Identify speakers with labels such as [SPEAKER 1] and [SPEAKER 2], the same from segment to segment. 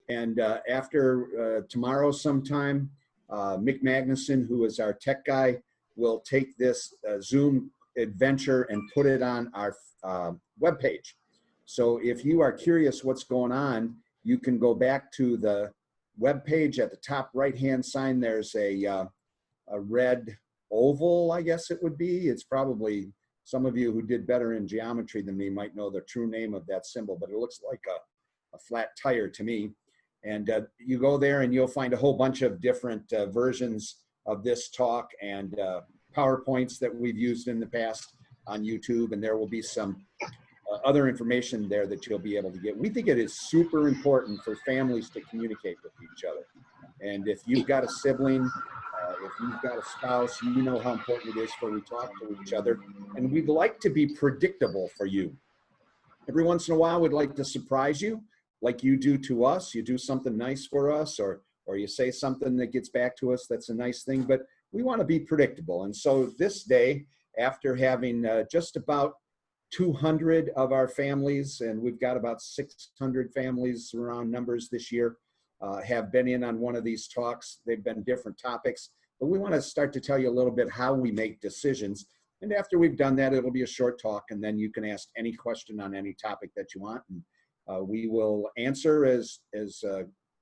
[SPEAKER 1] And after tomorrow sometime, Mick Magnuson, who is our tech guy, will take this Zoom adventure and put it on our webpage. So if you are curious what's going on, you can go back to the webpage. At the top right-hand sign, there's a red oval, I guess it would be. It's probably, some of you who did better in geometry than me might know the true name of that symbol, but it looks like a flat tire to me. And you go there and you'll find a whole bunch of different versions of this talk and PowerPoints that we've used in the past on YouTube, and there will be some other information there that you'll be able to get. We think it is super important for families to communicate with each other. And if you've got a sibling, if you've got a spouse, you know how important it is for we talk to each other. And we'd like to be predictable for you. Every once in a while, we'd like to surprise you like you do to us. You do something nice for us, or you say something that gets back to us that's a nice thing, but we want to be predictable. And so this day, after having just about 200 of our families, and we've got about 600 families around numbers this year, have been in on one of these talks. They've been different topics, but we want to start to tell you a little bit how we make decisions. And after we've done that, it'll be a short talk, and then you can ask any question on any topic that you want. And we will answer as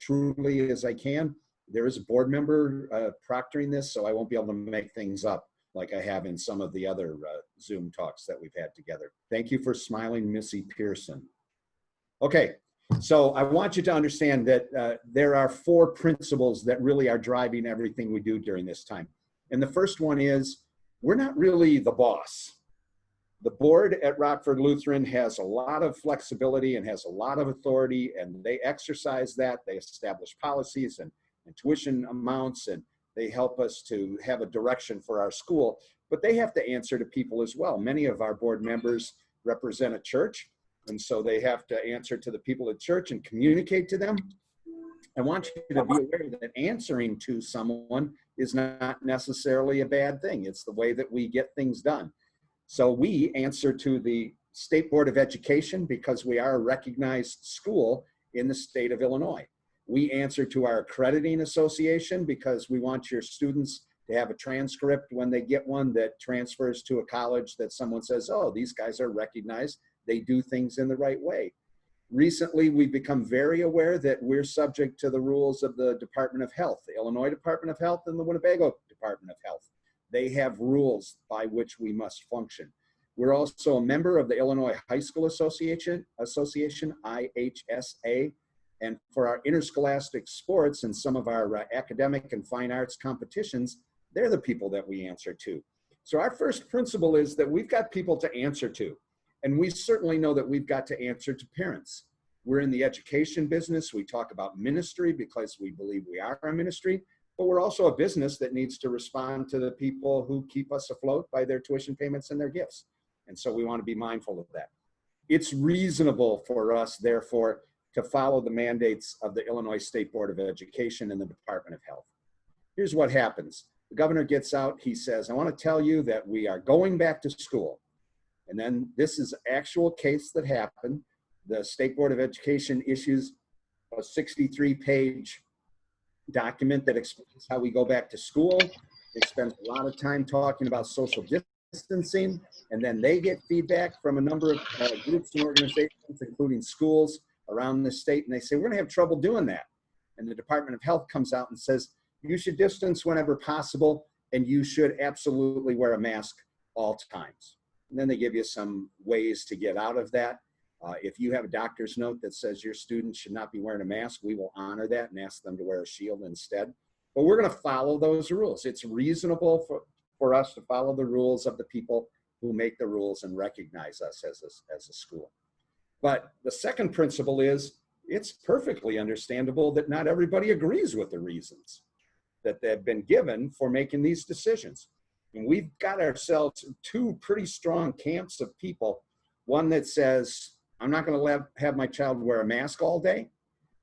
[SPEAKER 1] truly as I can. There is a board member proctoring this, so I won't be able to make things up like I have in some of the other Zoom talks that we've had together. Thank you for smiling, Missy Pearson. Okay, so I want you to understand that there are 4 principles that really are driving everything we do during this time. And the first one is, we're not really the boss. The board at Rockford Lutheran has a lot of flexibility and has a lot of authority, and they exercise that. They establish policies and tuition amounts, and they help us to have a direction for our school, but they have to answer to people as well. Many of our board members represent a church, and so they have to answer to the people at church and communicate to them. I want you to be aware that answering to someone is not necessarily a bad thing. It's the way that we get things done. So we answer to the State Board of Education because we are a recognized school in the state of Illinois. We answer to our accrediting association because we want your students to have a transcript when they get one that transfers to a college that someone says, oh, these guys are recognized. They do things in the right way. Recently, we've become very aware that we're subject to the rules of the Department of Health, the Illinois Department of Health and the Winnebago Department of Health. They have rules by which we must function. We're also a member of the Illinois High School Association, IHSA. And for our interscholastic sports and some of our academic and fine arts competitions, they're the people that we answer to. So our first principle is that we've got people to answer to. And we certainly know that we've got to answer to parents. We're in the education business. We talk about ministry because we believe we are a ministry, but we're also a business that needs to respond to the people who keep us afloat by their tuition payments and their gifts. And so we want to be mindful of that. It's reasonable for us, therefore, to follow the mandates of the Illinois State Board of Education and the Department of Health. Here's what happens. The governor gets out, he says, I want to tell you that we are going back to school. And then this is actual case that happened. The State Board of Education issues a 63-page document that explains how we go back to school. They spend a lot of time talking about social distancing, and then they get feedback from a number of groups and organizations, including schools around the state, and they say, we're gonna have trouble doing that. And the Department of Health comes out and says, you should distance whenever possible, and you should absolutely wear a mask all times. And then they give you some ways to get out of that. If you have a doctor's note that says your students should not be wearing a mask, we will honor that and ask them to wear a shield instead. But we're gonna follow those rules. It's reasonable for us to follow the rules of the people who make the rules and recognize us as a school. But the second principle is, it's perfectly understandable that not everybody agrees with the reasons that they've been given for making these decisions. And we've got ourselves 2 pretty strong camps of people. One that says, I'm not gonna have my child wear a mask all day.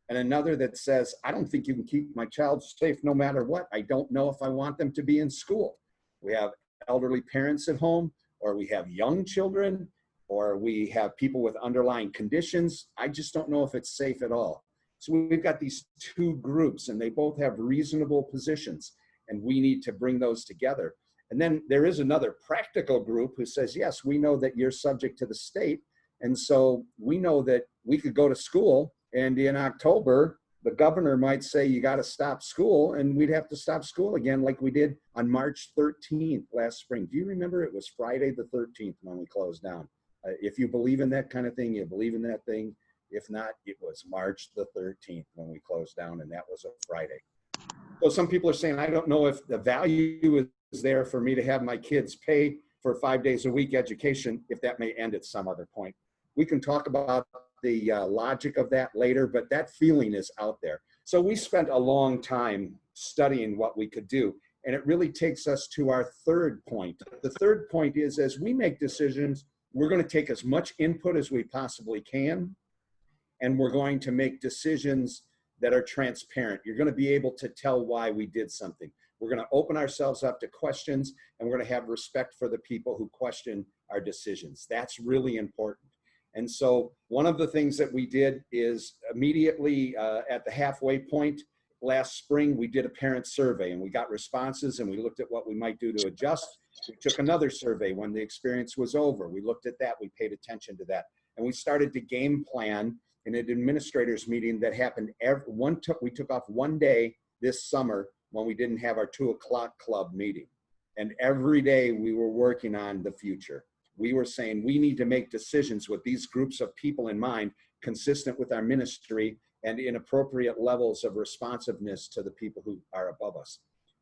[SPEAKER 1] And another that says, I don't think you can keep my child safe no matter what. I don't know if I want them to be in school. We have elderly parents at home, or we have young children, or we have people with underlying conditions. I just don't know if it's safe at all. So we've got these two groups, and they both have reasonable positions, and we need to bring those together. And then there is another practical group who says, yes, we know that you're subject to the state. And so we know that we could go to school, and in October, the governor might say, you got to stop school, and we'd have to stop school again like we did on March 13th last spring. Do you remember? It was Friday the 13th when we closed down. If you believe in that kind of thing, you believe in that thing. If not, it was March the 13th when we closed down, and that was a Friday. So some people are saying, I don't know if the value is there for me to have my kids pay for 5 days a week education, if that may end at some other point. We can talk about the logic of that later, but that feeling is out there. So we spent a long time studying what we could do, and it really takes us to our third point. The third point is, as we make decisions, we're going to take as much input as we possibly can, and we're going to make decisions that are transparent. You're going to be able to tell why we did something. We're going to open ourselves up to questions, and we're going to have respect for the people who question our decisions. That's really important. And so one of the things that we did is immediately at the halfway point last spring, we did a parent survey, and we got responses, and we looked at what we might do to adjust. We took another survey when the experience was over. We looked at that, we paid attention to that, and we started to game plan in an administrators meeting that happened we took off one day this summer when we didn't have our 2 o'clock club meeting. And every day we were working on the future. We were saying we need to make decisions with these groups of people in mind, consistent with our ministry and in appropriate levels of responsiveness to the people who are above us.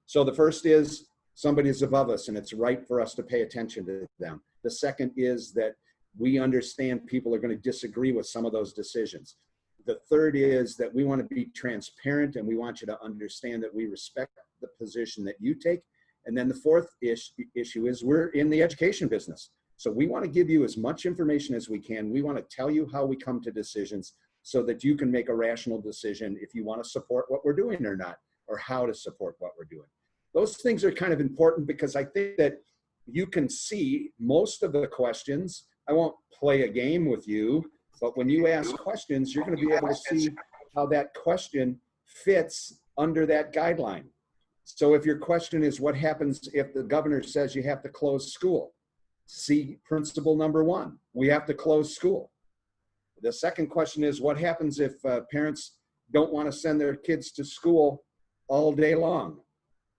[SPEAKER 1] So the first is somebody is above us, and it's right for us to pay attention to them. The second is that we understand people are going to disagree with some of those decisions. The third is that we want to be transparent, and we want you to understand that we respect the position that you take. And then the fourth issue is we're in the education business. So we want to give you as much information as we can. We want to tell you how we come to decisions so that you can make a rational decision if you want to support what we're doing or not, or how to support what we're doing. Those things are kind of important because I think that you can see most of the questions. I won't play a game with you, but when you ask questions, you're going to be able to see how that question fits under that guideline. So if your question is, what happens if the governor says you have to close school? See principle number 1, we have to close school. The second question is, what happens if parents don't want to send their kids to school all day long?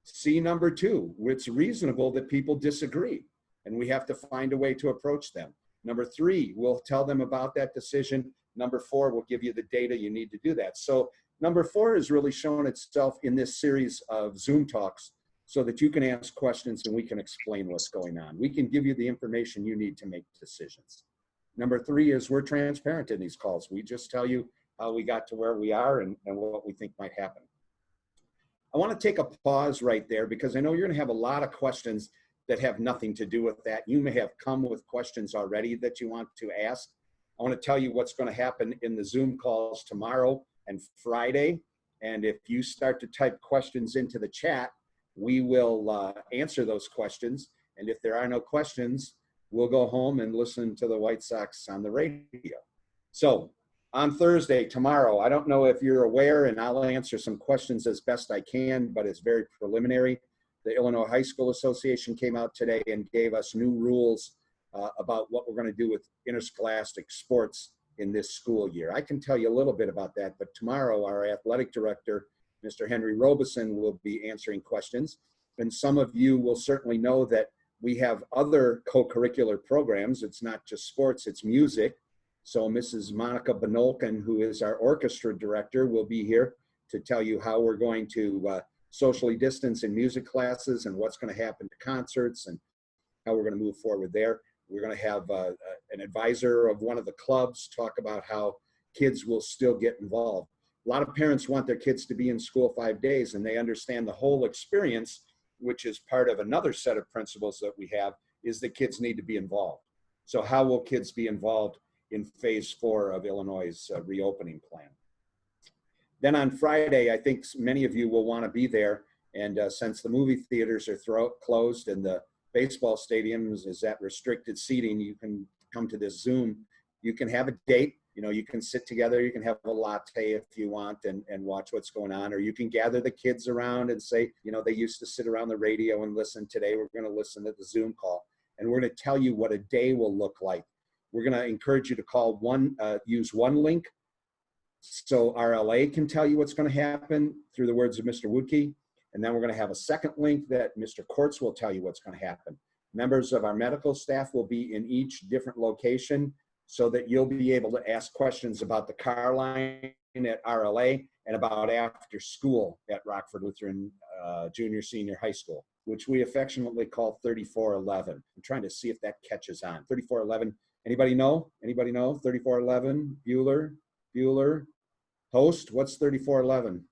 [SPEAKER 1] See number 2, it's reasonable that people disagree, and we have to find a way to approach them. Number 3, we'll tell them about that decision. Number 4, we'll give you the data you need to do that. So number 4 is really showing itself in this series of Zoom talks so that you can ask questions and we can explain what's going on. We can give you the information you need to make decisions. Number 3 is we're transparent in these calls. We just tell you how we got to where we are and what we think might happen. I want to take a pause right there because I know you're going to have a lot of questions that have nothing to do with that. You may have come with questions already that you want to ask. I want to tell you what's going to happen in the Zoom calls tomorrow and Friday. And if you start to type questions into the chat, we will answer those questions. And if there are no questions, we'll go home and listen to the White Sox on the radio. So on Thursday, tomorrow, I don't know if you're aware, and I'll answer some questions as best I can, but it's very preliminary. The Illinois High School Association came out today and gave us new rules about what we're going to do with interscholastic sports in this school year. I can tell you a little bit about that, but tomorrow our athletic director, Mr. Henry Robeson, will be answering questions. And some of you will certainly know that we have other co-curricular programs. It's not just sports, it's music. So Mrs. Monica Benolkin, who is our orchestra director, will be here to tell you how we're going to socially distance in music classes and what's going to happen to concerts and how we're going to move forward there. We're going to have an advisor of one of the clubs talk about how kids will still get involved. A lot of parents want their kids to be in school 5 days, and they understand the whole experience, which is part of another set of principles that we have, is that kids need to be involved. So how will kids be involved in phase 4 of Illinois' reopening plan? Then on Friday, I think many of you will want to be there. And since the movie theaters are closed and the baseball stadiums is at restricted seating, you can come to this Zoom. You can have a date. You know, you can sit together, you can have a latte if you want and watch what's going on, or you can gather the kids around and say, you know, they used to sit around the radio and listen. Today, we're going to listen to the Zoom call, and we're going to tell you what a day will look like. We're going to encourage you to use one link so RLA can tell you what's going to happen through the words of Mr. Woodkey. And then we're going to have a second link that Mr. Quartz will tell you what's going to happen. Members of our medical staff will be in each different location so that you'll be able to ask questions about the car line at RLA and about after school at Rockford Lutheran Junior Senior High School, which we affectionately call 3411. I'm trying to see if that catches on. 3411, anybody know? Anybody know? 3411, Bueller, Host, what's 3411?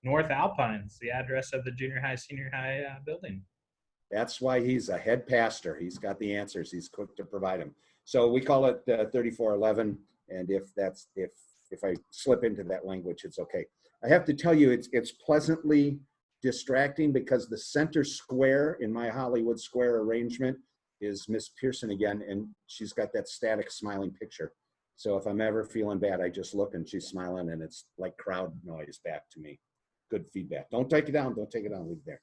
[SPEAKER 2] North Alpines, the address of the junior high, senior high building.
[SPEAKER 1] That's why he's a head pastor. He's got the answers. He's quick to provide them. So we call it 3411. And if I slip into that language, it's okay. I have to tell you, it's pleasantly distracting because the center square in my Hollywood Square arrangement is Miss Pearson again, and she's got that static smiling picture. So if I'm ever feeling bad, I just look and she's smiling, and it's like crowd noise back to me. Good feedback. Don't take it down. Don't take it down. Leave it there.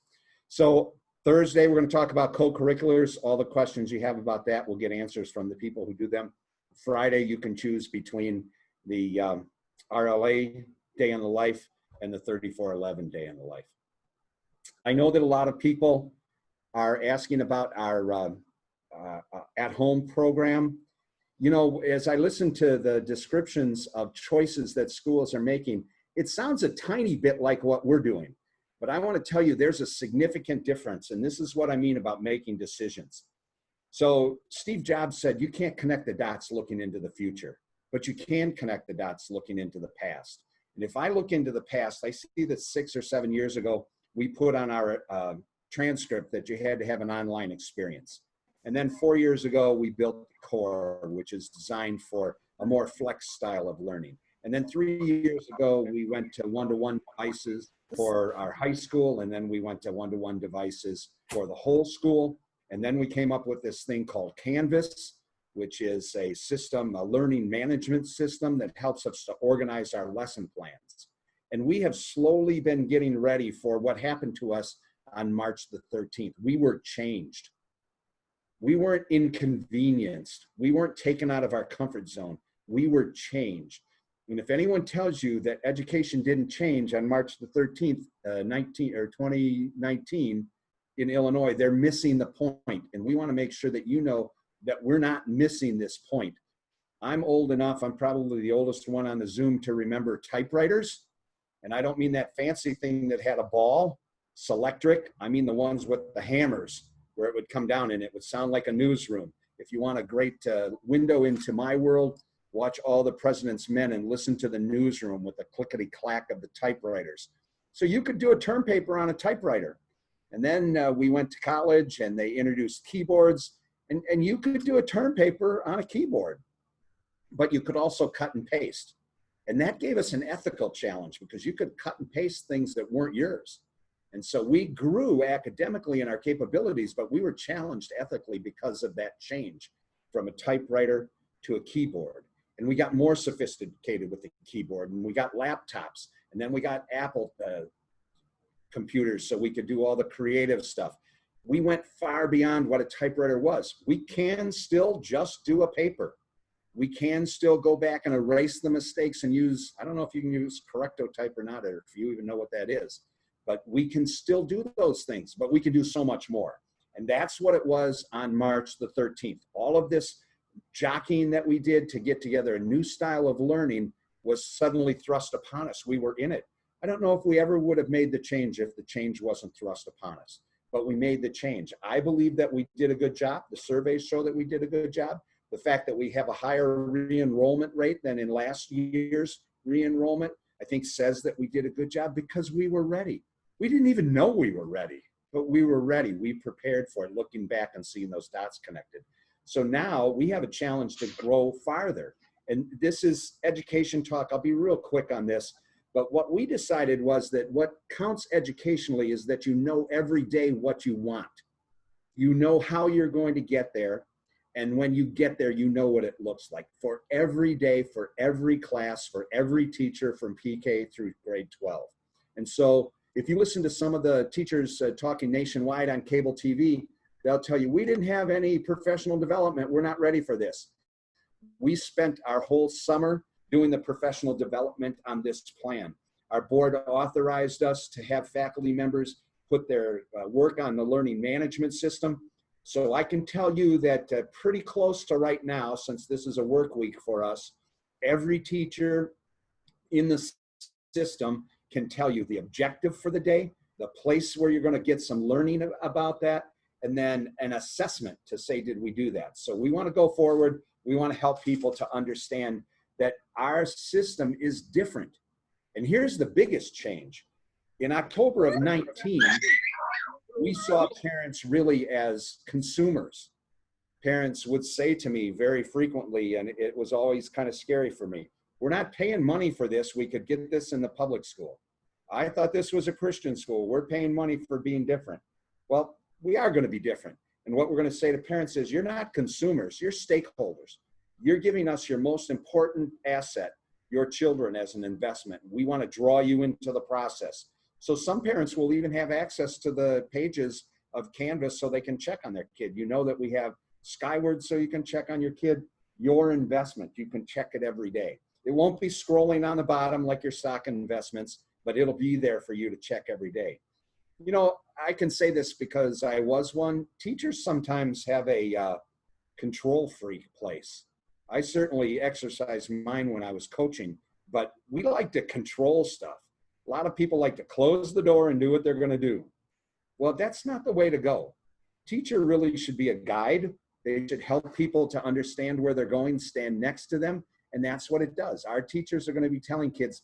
[SPEAKER 1] So Thursday, we're going to talk about co-curriculars. All the questions you have about that, we'll get answers from the people who do them. Friday, you can choose between the RLA Day in the Life and the 3411 Day in the Life. I know that a lot of people are asking about our at-home program. You know, as I listen to the descriptions of choices that schools are making, it sounds a tiny bit like what we're doing. But I want to tell you there's a significant difference, and this is what I mean about making decisions. So Steve Jobs said you can't connect the dots looking into the future, but you can connect the dots looking into the past. And if I look into the past, I see that 6 or 7 years ago, we put on our transcript that you had to have an online experience. And then 4 years ago, we built Core, which is designed for a more flex style of learning. And then 3 years ago, we went to one-to-one devices for our high school, and then we went to one-to-one devices for the whole school. And then we came up with this thing called Canvas, which is a system, a learning management system that helps us to organize our lesson plans. And we have slowly been getting ready for what happened to us on March the 13th. We were changed. We weren't inconvenienced. We weren't taken out of our comfort zone. We were changed. And if anyone tells you that education didn't change on March the 13th, 2019 in Illinois, they're missing the point. And we want to make sure that you know that we're not missing this point. I'm old enough, I'm probably the oldest one on the Zoom to remember typewriters. And I don't mean that fancy thing that had a ball, Selectric. I mean the ones with the hammers where it would come down and it would sound like a newsroom. If you want a great window into my world, watch All the President's Men and listen to the newsroom with the clickety-clack of the typewriters. So you could do a term paper on a typewriter. And then we went to college and they introduced keyboards, and you could do a term paper on a keyboard, but you could also cut and paste. And that gave us an ethical challenge because you could cut and paste things that weren't yours. And so we grew academically in our capabilities, but we were challenged ethically because of that change from a typewriter to a keyboard. And we got more sophisticated with the keyboard, and we got laptops, and then we got Apple computers so we could do all the creative stuff. We went far beyond what a typewriter was. We can still just do a paper. We can still go back and erase the mistakes and use, I don't know if you can use Correctotype or not, or if you even know what that is, but we can still do those things, but we can do so much more. And that's what it was on March the 13th. All of this jockeying that we did to get together a new style of learning was suddenly thrust upon us. We were in it. I don't know if we ever would have made the change if the change wasn't thrust upon us, but we made the change. I believe that we did a good job. The surveys show that we did a good job. The fact that we have a higher re-enrollment rate than in last year's re-enrollment, I think says that we did a good job because we were ready. We didn't even know we were ready, but we were ready. We prepared for it, looking back and seeing those dots connected. So now we have a challenge to grow farther. And this is education talk. I'll be real quick on this. But what we decided was that what counts educationally is that you know every day what you want. You know how you're going to get there. And when you get there, you know what it looks like for every day, for every class, for every teacher from PK through grade 12. And so if you listen to some of the teachers talking nationwide on cable TV, they'll tell you, we didn't have any professional development. We're not ready for this. We spent our whole summer doing the professional development on this plan. Our board authorized us to have faculty members put their work on the learning management system. So I can tell you that pretty close to right now, since this is a work week for us, every teacher in the system can tell you the objective for the day, the place where you're going to get some learning about that, and then an assessment to say, did we do that? So we want to go forward. We want to help people to understand that our system is different. And here's the biggest change. In October of 19, we saw parents really as consumers. Parents would say to me very frequently, and it was always kind of scary for me, we're not paying money for this. We could get this in the public school. I thought this was a Christian school. We're paying money for being different. Well, we are going to be different. And what we're going to say to parents is, you're not consumers, you're stakeholders. You're giving us your most important asset, your children, as an investment. We want to draw you into the process. So some parents will even have access to the pages of Canvas so they can check on their kid. You know that we have Skyward so you can check on your kid. Your investment, you can check it every day. It won't be scrolling on the bottom like your stock investments, but it'll be there for you to check every day. You know, I can say this because I was one. Teachers sometimes have a control freak place. I certainly exercised mine when I was coaching, but we like to control stuff. A lot of people like to close the door and do what they're going to do. Well, that's not the way to go. Teacher really should be a guide. They should help people to understand where they're going, stand next to them, and that's what it does. Our teachers are going to be telling kids,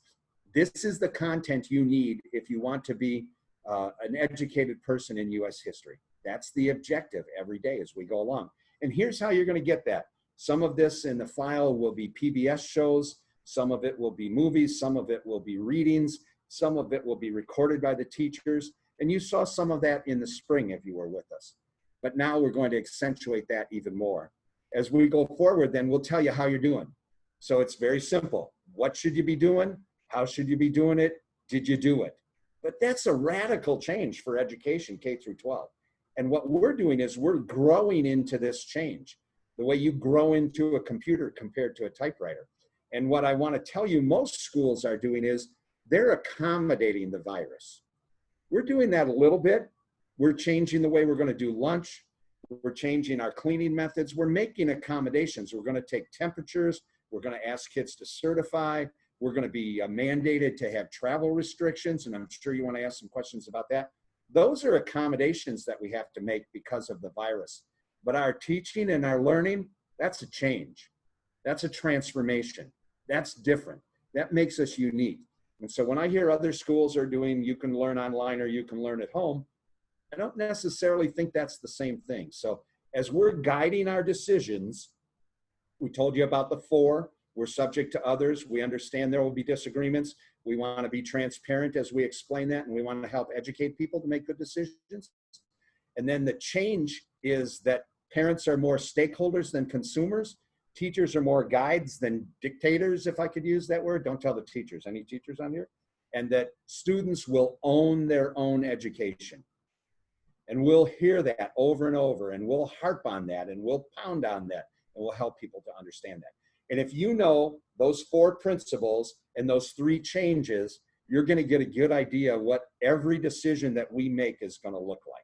[SPEAKER 1] this is the content you need if you want to be an educated person in U.S. history. That's the objective every day as we go along. And here's how you're going to get that. Some of this in the file will be PBS shows. Some of it will be movies. Some of it will be readings. Some of it will be recorded by the teachers. And you saw some of that in the spring if you were with us. But now we're going to accentuate that even more. As we go forward, then we'll tell you how you're doing. So it's very simple. What should you be doing? How should you be doing it? Did you do it? But that's a radical change for education, K through 12. And what we're doing is we're growing into this change, the way you grow into a computer compared to a typewriter. And what I want to tell you most schools are doing is they're accommodating the virus. We're doing that a little bit. We're changing the way we're going to do lunch. We're changing our cleaning methods. We're making accommodations. We're going to take temperatures. We're going to ask kids to certify. We're going to be mandated to have travel restrictions, and I'm sure you want to ask some questions about that. Those are accommodations that we have to make because of the virus. But our teaching and our learning, that's a change. That's a transformation. That's different. That makes us unique. And so when I hear other schools are doing, you can learn online or you can learn at home, I don't necessarily think that's the same thing. So as we're guiding our decisions, we told you about the 4. We're subject to others. We understand there will be disagreements. We want to be transparent as we explain that, and we want to help educate people to make good decisions. And then the change is that parents are more stakeholders than consumers. Teachers are more guides than dictators, if I could use that word. Don't tell the teachers. Any teachers on here? And that students will own their own education. And we'll hear that over and over, and we'll harp on that, and we'll pound on that, and we'll help people to understand that. And if you know those 4 principles and those 3 changes, you're going to get a good idea what every decision that we make is going to look like.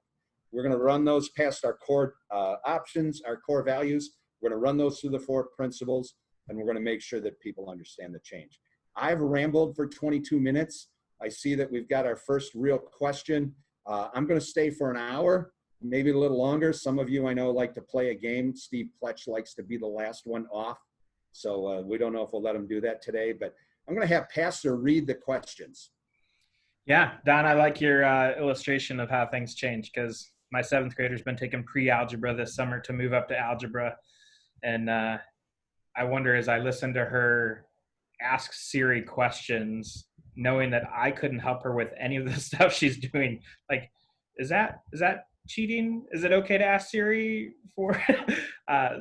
[SPEAKER 1] We're going to run those past our core options, our core values. We're going to run those through the 4 principles, and we're going to make sure that people understand the change. I've rambled for 22 minutes. I see that we've got our first real question. I'm going to stay for an hour, maybe a little longer. Some of you I know like to play a game. Steve Pletch likes to be the last one off. So we don't know if we'll let him do that today, but I'm going to have Pastor read the questions.
[SPEAKER 2] Yeah, Don, I like your illustration of how things change, because my 7th grader's been taking pre-algebra this summer to move up to algebra. And I wonder, as I listen to her ask Siri questions, knowing that I couldn't help her with any of the stuff she's doing, like, is that cheating? Is it okay to ask Siri for?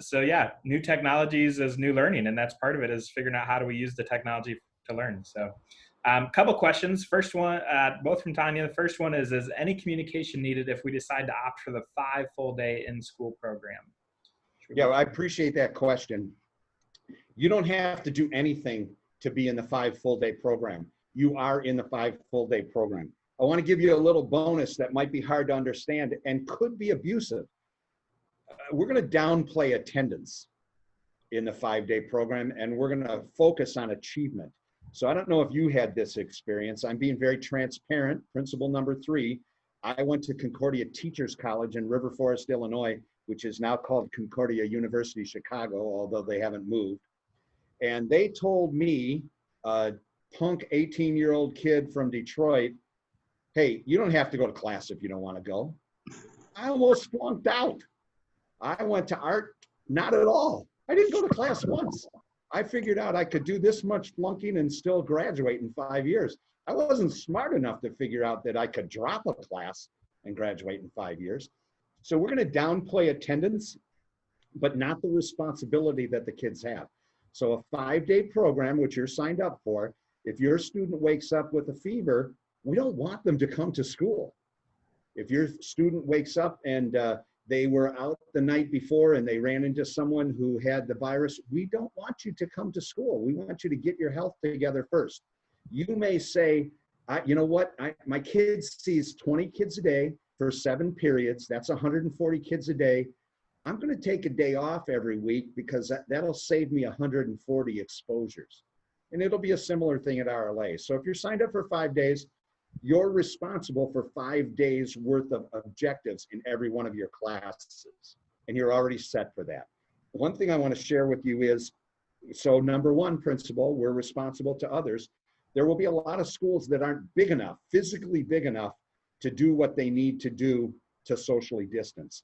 [SPEAKER 2] So yeah, new technologies is new learning, and that's part of it, is figuring out how do we use the technology to learn. So couple questions. First one, both from Tanya. The first one is any communication needed if we decide to opt for the 5 full day in-school program?
[SPEAKER 1] Yeah, I appreciate that question. You don't have to do anything to be in the 5 full day program. You are in the 5 full day program. I want to give you a little bonus that might be hard to understand and could be abusive. We're going to downplay attendance in the 5 day program, and we're going to focus on achievement. So I don't know if you had this experience. I'm being very transparent. Principle number 3, I went to Concordia Teachers College in River Forest, Illinois, which is now called Concordia University Chicago, although they haven't moved. And they told me, a punk 18-year-old kid from Detroit, hey, you don't have to go to class if you don't want to go. I almost flunked out. I went to art, not at all. I didn't go to class once. I figured out I could do this much flunking and still graduate in 5 years. I wasn't smart enough to figure out that I could drop a class and graduate in 5 years. So we're going to downplay attendance, but not the responsibility that the kids have. So a 5 day program, which you're signed up for, if your student wakes up with a fever, we don't want them to come to school. If your student wakes up and they were out the night before and they ran into someone who had the virus, we don't want you to come to school. We want you to get your health together first. You may say, you know what, my kid sees 20 kids a day for 7 periods. That's 140 kids a day. I'm going to take a day off every week because that'll save me 140 exposures. And it'll be a similar thing at RLA. So if you're signed up for 5 days, you're responsible for 5 days worth of objectives in every one of your classes. And you're already set for that. One thing I want to share with you is, so number 1 principle, we're responsible to others. There will be a lot of schools that aren't big enough, physically big enough, to do what they need to do to socially distance.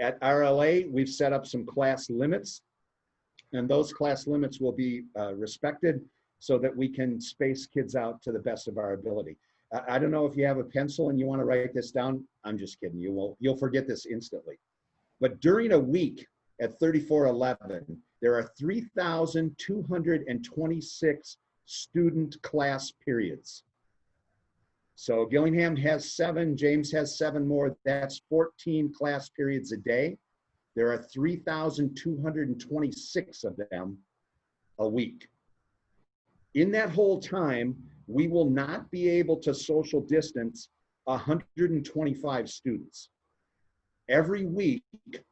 [SPEAKER 1] At RLA, we've set up some class limits, and those class limits will be respected so that we can space kids out to the best of our ability. I don't know if you have a pencil and you want to write this down. I'm just kidding. You'll forget this instantly. But during a week at 3411, there are 3,226 student class periods. So Gillingham has 7, James has 7 more. That's 14 class periods a day. There are 3,226 of them a week. In that whole time, we will not be able to social distance 125 students. Every week,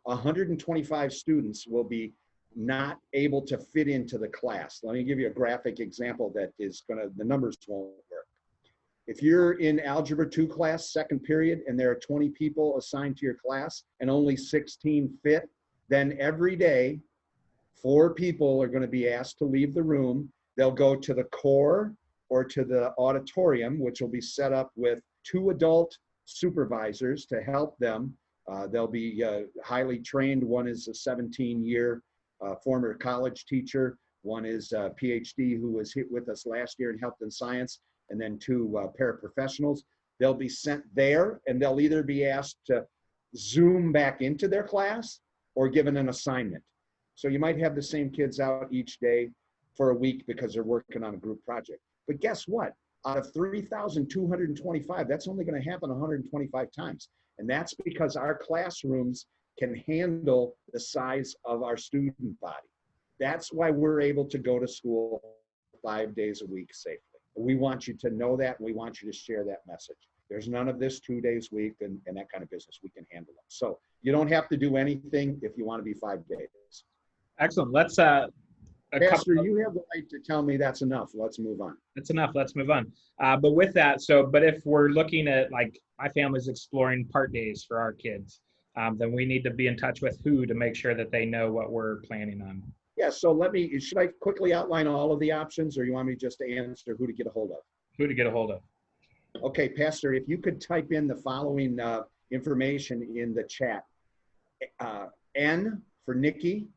[SPEAKER 1] 125 students will be not able to fit into the class. Let me give you a graphic example that is the numbers won't work. If you're in Algebra 2 class, 2nd period, and there are 20 people assigned to your class and only 16 fit, then every day, 4 people are going to be asked to leave the room. They'll go to the core or to the auditorium, which will be set up with 2 adult supervisors to help them. They'll be highly trained. One is a 17-year former college teacher. One is a PhD who was with us last year in health and science, and then 2 paraprofessionals. They'll be sent there, and they'll either be asked to Zoom back into their class or given an assignment. So you might have the same kids out each day for a week because they're working on a group project. But guess what? Out of 3,225, that's only going to happen 125 times. And that's because our classrooms can handle the size of our student body. That's why we're able to go to school 5 days a week safely. We want you to know that, and we want you to share that message. There's none of this 2 days a week and that kind of business. We can handle it. So you don't have to do anything if you want to be 5 days.
[SPEAKER 2] Excellent. Let's
[SPEAKER 1] Pastor, you have the right to tell me that's enough. Let's move on.
[SPEAKER 2] That's enough. Let's move on. But with that, but if we're looking at, like, my family's exploring part days for our kids, then we need to be in touch with who to make sure that they know what we're planning on.
[SPEAKER 1] Yeah, so should I quickly outline all of the options, or you want me just to answer who to get a hold of?
[SPEAKER 2] Who to get a hold of.
[SPEAKER 1] Okay, Pastor, if you could type in the following information in the chat. N for Nikki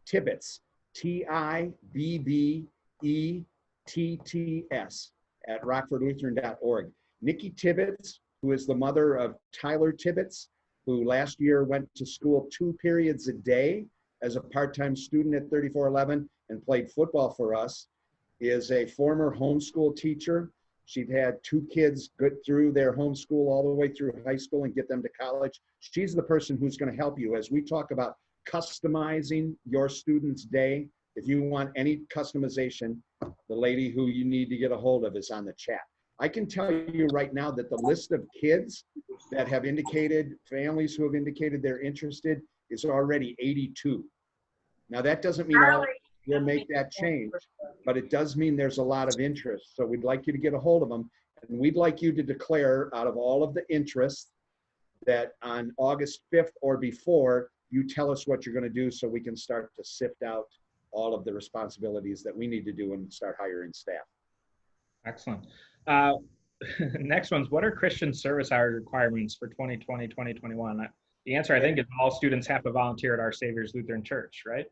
[SPEAKER 1] Tibbetts, TIBBETTS @rockfordlutheran.org. Nikki Tibbetts, who is the mother of Tyler Tibbetts, who last year went to school 2 periods a day as a part-time student at 3411 and played football for us, is a former homeschool teacher. She'd had 2 kids get through their homeschool all the way through high school and get them to college. She's the person who's going to help you as we talk about customizing your student's day. If you want any customization, the lady who you need to get a hold of is on the chat. I can tell you right now that the list of kids that have indicated, families who have indicated they're interested, is already 82. Now that doesn't mean we'll make that change, but it does mean there's a lot of interest. So we'd like you to get a hold of them, and we'd like you to declare out of all of the interest that on August 5th or before, you tell us what you're going to do so we can start to sift out all of the responsibilities that we need to do and start hiring staff.
[SPEAKER 2] Excellent. Next one's, what are Christian service hour requirements for 2020, 2021? The answer, I think, is all students have to volunteer at Our Savior's Lutheran Church, right?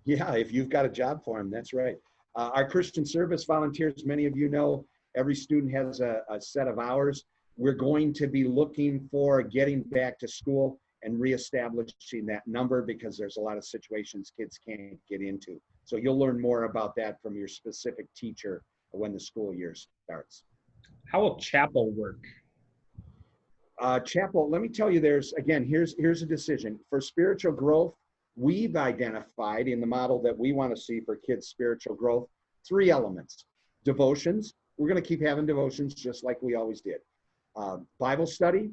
[SPEAKER 1] Yeah, if you've got a job for them, that's right. Our Christian service volunteers, many of you know, every student has a set of hours. We're going to be looking for getting back to school and reestablishing that number because there's a lot of situations kids can't get into. So you'll learn more about that from your specific teacher when the school year starts.
[SPEAKER 2] How will chapel work?
[SPEAKER 1] Chapel, let me tell you, here's a decision. For spiritual growth, we've identified in the model that we want to see for kids' spiritual growth, 3 elements. Devotions, we're going to keep having devotions just like we always did. Bible study,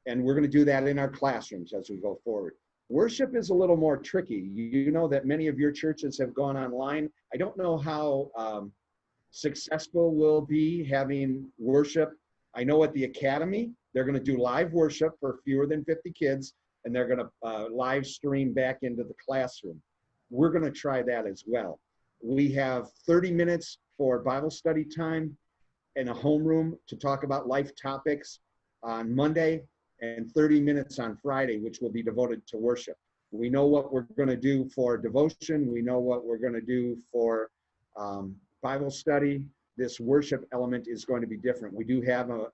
[SPEAKER 1] and we're going to do that in our classrooms as we go forward. Worship is a little more tricky. You know that many of your churches have gone online. I don't know how successful we'll be having worship. I know at the academy, they're going to do live worship for fewer than 50 kids, and they're going to live stream back into the classroom. We're going to try that as well. We have 30 minutes for Bible study time in a homeroom to talk about life topics on Monday, and 30 minutes on Friday, which will be devoted to worship. We know what we're going to do for devotion. We know what we're going to do for Bible study. This worship element is going to be different. We do have a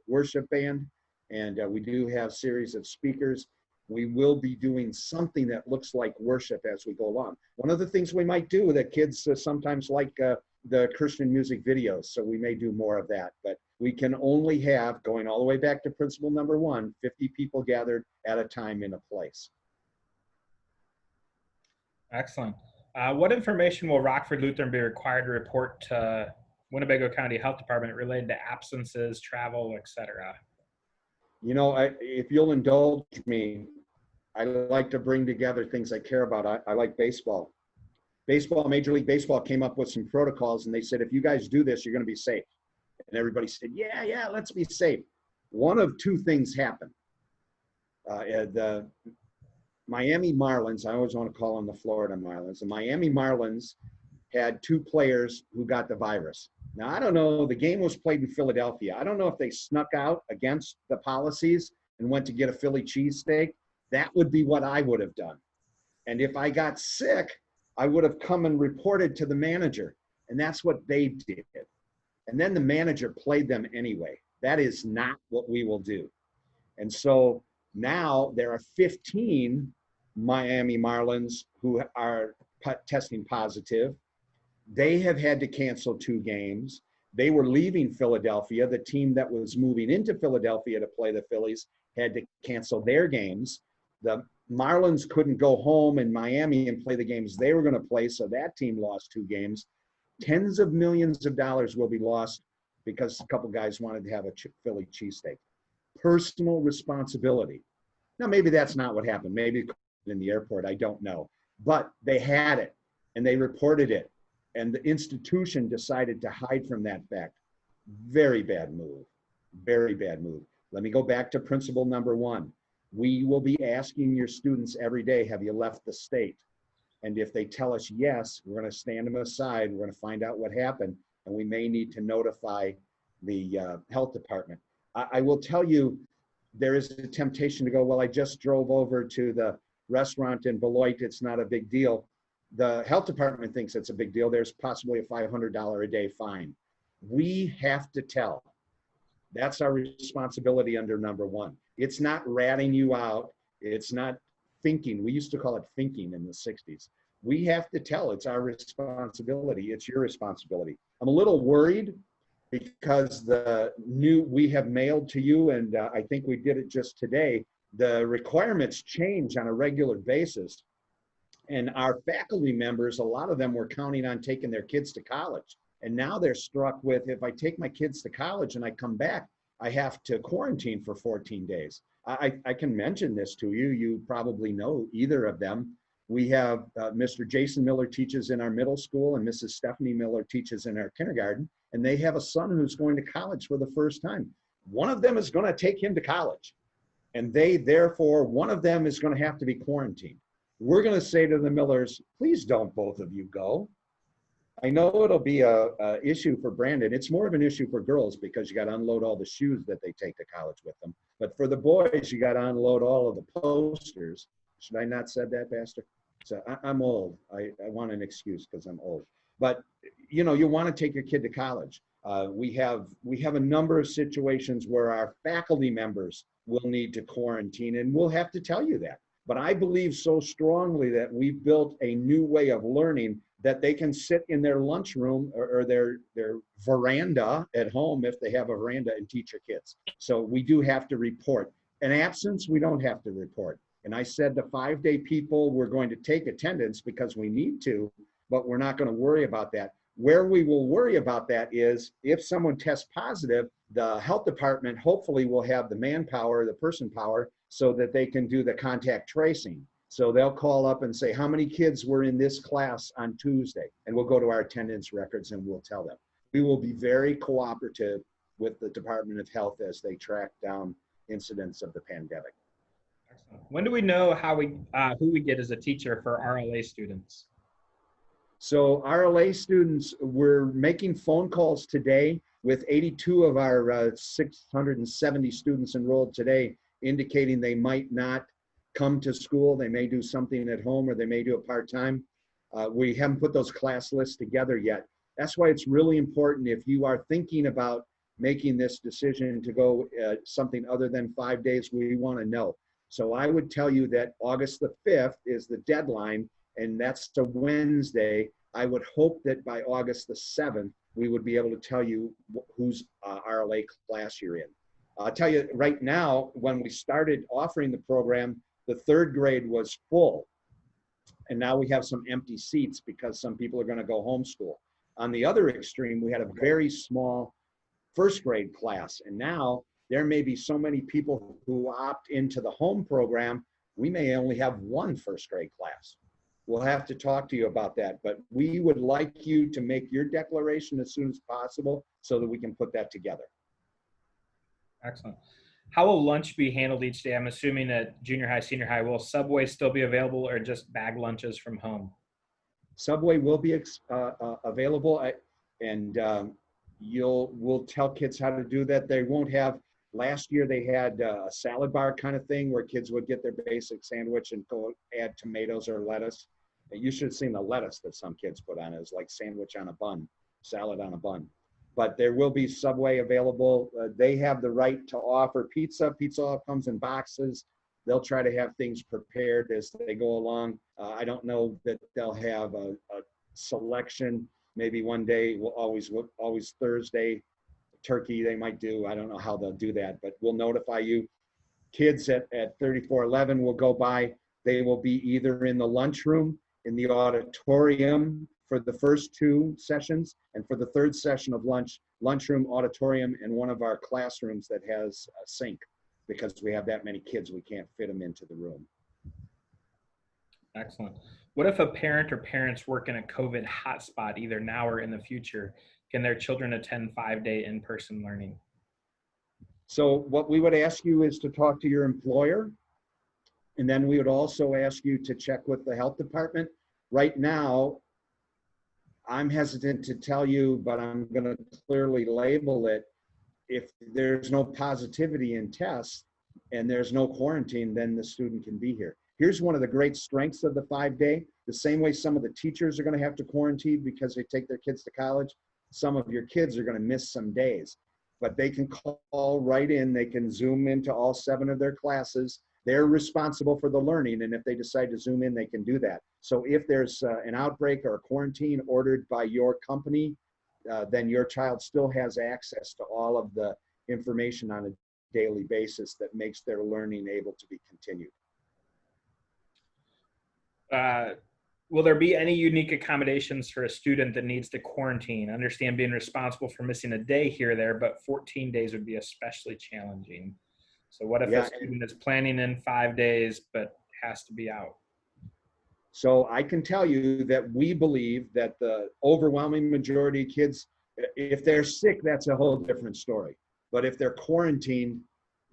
[SPEAKER 1] worship band, and we do have series of speakers. We will be doing something that looks like worship as we go along. One of the things we might do that kids sometimes like the Christian music videos, so we may do more of that, but we can only have, going all the way back to principle number 1, 50 people gathered at a time in a place.
[SPEAKER 2] Excellent. What information will Rockford Lutheran be required to report to Winnebago County Health Department related to absences, travel, etc.?
[SPEAKER 1] You know, if you'll indulge me, I like to bring together things I care about. I like baseball. Major League Baseball came up with some protocols, and they said, if you guys do this, you're going to be safe. And everybody said, yeah, let's be safe. One of 2 things happened. The Miami Marlins, I always want to call them the Florida Marlins. The Miami Marlins had 2 players who got the virus. Now, I don't know, the game was played in Philadelphia. I don't know if they snuck out against the policies and went to get a Philly cheesesteak. That would be what I would have done. And if I got sick, I would have come and reported to the manager. And that's what they did. And then the manager played them anyway. That is not what we will do. And so now there are 15 Miami Marlins who are testing positive. They have had to cancel 2 games. They were leaving Philadelphia. The team that was moving into Philadelphia to play the Phillies had to cancel their games. The Marlins couldn't go home in Miami and play the games they were going to play, so that team lost 2 games. Tens of millions of dollars will be lost because a couple guys wanted to have a Philly cheesesteak. Personal responsibility. Now, maybe that's not what happened. Maybe in the airport, I don't know. But they had it, and they reported it, and the institution decided to hide from that fact. Very bad move. Very bad move. Let me go back to principle number 1. We will be asking your students every day, have you left the state? And if they tell us yes, we're going to stand them aside. We're going to find out what happened, and we may need to notify the health department. I will tell you, there is a temptation to go, well, I just drove over to the restaurant in Beloit. It's not a big deal. The health department thinks it's a big deal. There's possibly a $500 a day fine. We have to tell That's our responsibility under number one. It's not ratting you out. It's not thinking. We used to call it thinking in the 60s. We have to tell it's our responsibility. It's your responsibility. I'm a little worried because we have mailed to you, and I think we did it just today. The requirements change on a regular basis. And our faculty members, a lot of them were counting on taking their kids to college. And now they're struck with, if I take my kids to college and I come back, I have to quarantine for 14 days. I can mention this to you. You probably know either of them. We have Mr. Jason Miller teaches in our middle school, and Mrs. Stephanie Miller teaches in our kindergarten, and they have a son who's going to college for the first time. One of them is going to take him to college, and therefore, one of them is going to have to be quarantined. We're going to say to the Millers, please don't both of you go. I know it'll be a issue for Brandon. It's more of an issue for girls because you got to unload all the shoes that they take to college with them. But for the boys, you got to unload all of the posters. Should I not said that, Pastor? So I'm old. I want an excuse because I'm old. But you know, you want to take your kid to college. We have a number of situations where our faculty members will need to quarantine, and we'll have to tell you that. But I believe so strongly that we've built a new way of learning that they can sit in their lunchroom or their veranda at home, if they have a veranda, and teach your kids. So we do have to report. In absence, we don't have to report. And I said the 5-day people, we're going to take attendance because we need to, but we're not going to worry about that. Where we will worry about that is if someone tests positive, the health department hopefully will have the manpower, the person power, so that they can do the contact tracing. So they'll call up and say, how many kids were in this class on Tuesday? And we'll go to our attendance records and we'll tell them. We will be very cooperative with the Department of Health as they track down incidents of the pandemic.
[SPEAKER 2] Excellent. When do we know who we get as a teacher for RLA students?
[SPEAKER 1] So RLA students, we're making phone calls today with 82 of our 670 students enrolled today, indicating they might not come to school. They may do something at home or they may do it part-time. We haven't put those class lists together yet. That's why it's really important if you are thinking about making this decision to go something other than 5 days, we want to know. So I would tell you that August the 5th is the deadline, and that's a Wednesday. I would hope that by August the 7th, we would be able to tell you whose RLA class you're in. I'll tell you right now, when we started offering the program, the 3rd grade was full. And now we have some empty seats because some people are going to go homeschool. On the other extreme, we had a very small 1st grade class. And now there may be so many people who opt into the home program, we may only have one 1st grade class. We'll have to talk to you about that, but we would like you to make your declaration as soon as possible so that we can put that together.
[SPEAKER 2] Excellent. How will lunch be handled each day? I'm assuming at junior high, senior high, will Subway still be available or just bag lunches from home?
[SPEAKER 1] Subway will be available, and we'll tell kids how to do that. They won't have, last year they had a salad bar kind of thing where kids would get their basic sandwich and go add tomatoes or lettuce. You should have seen the lettuce that some kids put on it. It was like sandwich on a bun, salad on a bun. But there will be Subway available. They have the right to offer pizza. Pizza comes in boxes. They'll try to have things prepared as they go along. I don't know that they'll have a selection. Maybe one day, we'll always Thursday, turkey they might do. I don't know how they'll do that, but we'll notify you. Kids at 3411 will go by. They will be either in the lunchroom, in the auditorium for the first 2 sessions, and for the 3rd session of lunchroom, auditorium, and one of our classrooms that has a sink, because we have that many kids, we can't fit them into the room.
[SPEAKER 2] Excellent. What if a parent or parents work in a COVID hotspot, either now or in the future? Can their children attend 5-day in-person learning?
[SPEAKER 1] So what we would ask you is to talk to your employer, and then we would also ask you to check with the health department. Right now, I'm hesitant to tell you, but I'm going to clearly label it. If there's no positivity in tests and there's no quarantine, then the student can be here. Here's one of the great strengths of the 5-day. The same way some of the teachers are going to have to quarantine because they take their kids to college, some of your kids are going to miss some days. but they can call right in. They can Zoom into all 7 of their classes. They're responsible for the learning, and if they decide to Zoom in, they can do that. So if there's an outbreak or a quarantine ordered by your company, then your child still has access to all of the information on a daily basis that makes their learning able to be continued.
[SPEAKER 2] Will there be any unique accommodations for a student that needs to quarantine? I understand being responsible for missing a day here or there, but 14 days would be especially challenging. So what if a student is planning in 5 days, but has to be out?
[SPEAKER 1] So I can tell you that we believe that the overwhelming majority of kids, if they're sick, that's a whole different story. But if they're quarantined,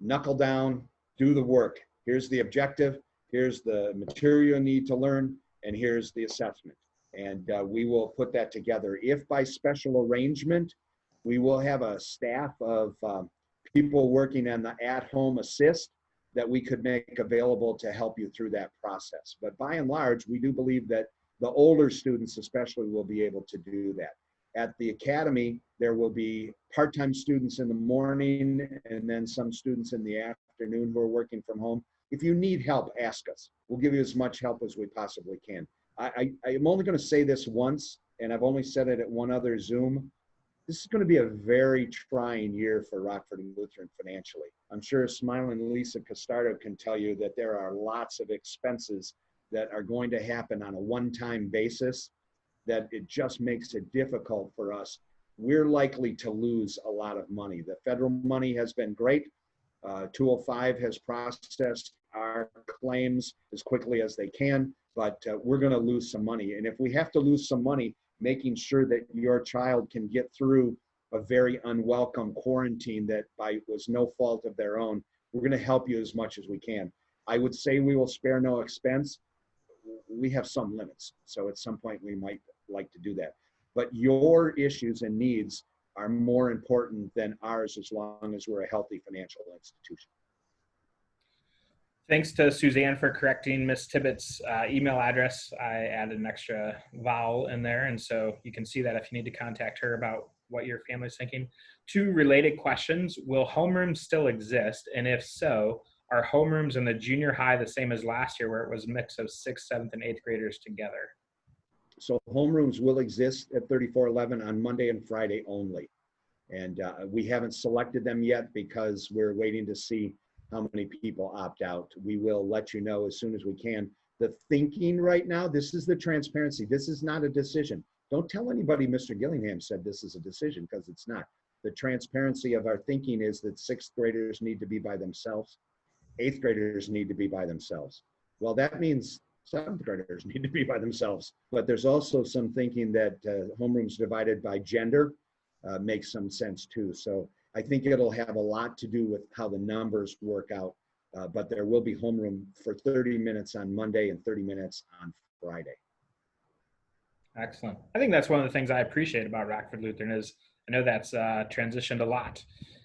[SPEAKER 1] knuckle down, do the work. Here's the objective. Here's the material you need to learn. And here's the assessment. And we will put that together. If by special arrangement, we will have a staff of people working on the at-home assist that we could make available to help you through that process. But by and large, we do believe that the older students especially will be able to do that. At the academy, there will be part-time students in the morning and then some students in the afternoon who are working from home. If you need help, ask us. We'll give you as much help as we possibly can. I am only going to say this once, and I've only said it at one other Zoom. This is going to be a very trying year for Rockford Lutheran financially. I'm sure smiling Lisa Castardo can tell you that there are lots of expenses that are going to happen on a one-time basis, that it just makes it difficult for us. We're likely to lose a lot of money. The federal money has been great. 205 has processed our claims as quickly as they can, but we're going to lose some money. And if we have to lose some money, making sure that your child can get through a very unwelcome quarantine that was no fault of their own, we're going to help you as much as we can. I would say we will spare no expense. We have some limits, so at some point we might like to do that. But your issues and needs are more important than ours as long as we're a healthy financial institution.
[SPEAKER 2] Thanks to Suzanne for correcting Miss Tibbetts' email address. I added an extra vowel in there, and so you can see that if you need to contact her about what your family's thinking. 2 related questions. Will homerooms still exist? And if so, are homerooms in the junior high the same as last year where it was a mix of 6th, 7th, and 8th graders together?
[SPEAKER 1] So homerooms will exist at 3411 on Monday and Friday only. And we haven't selected them yet because we're waiting to see how many people opt out. We will let you know as soon as we can. The thinking right now, this is the transparency. This is not a decision. Don't tell anybody Mr. Gillingham said this is a decision, because it's not. The transparency of our thinking is that 6th graders need to be by themselves. 8th graders need to be by themselves. Well, that means 7th graders need to be by themselves. But there's also some thinking that homerooms divided by gender makes some sense too. So I think it'll have a lot to do with how the numbers work out. But there will be homeroom for 30 minutes on Monday and 30 minutes on Friday.
[SPEAKER 2] Excellent. I think that's one of the things I appreciate about Rockford Lutheran is I know that's transitioned a lot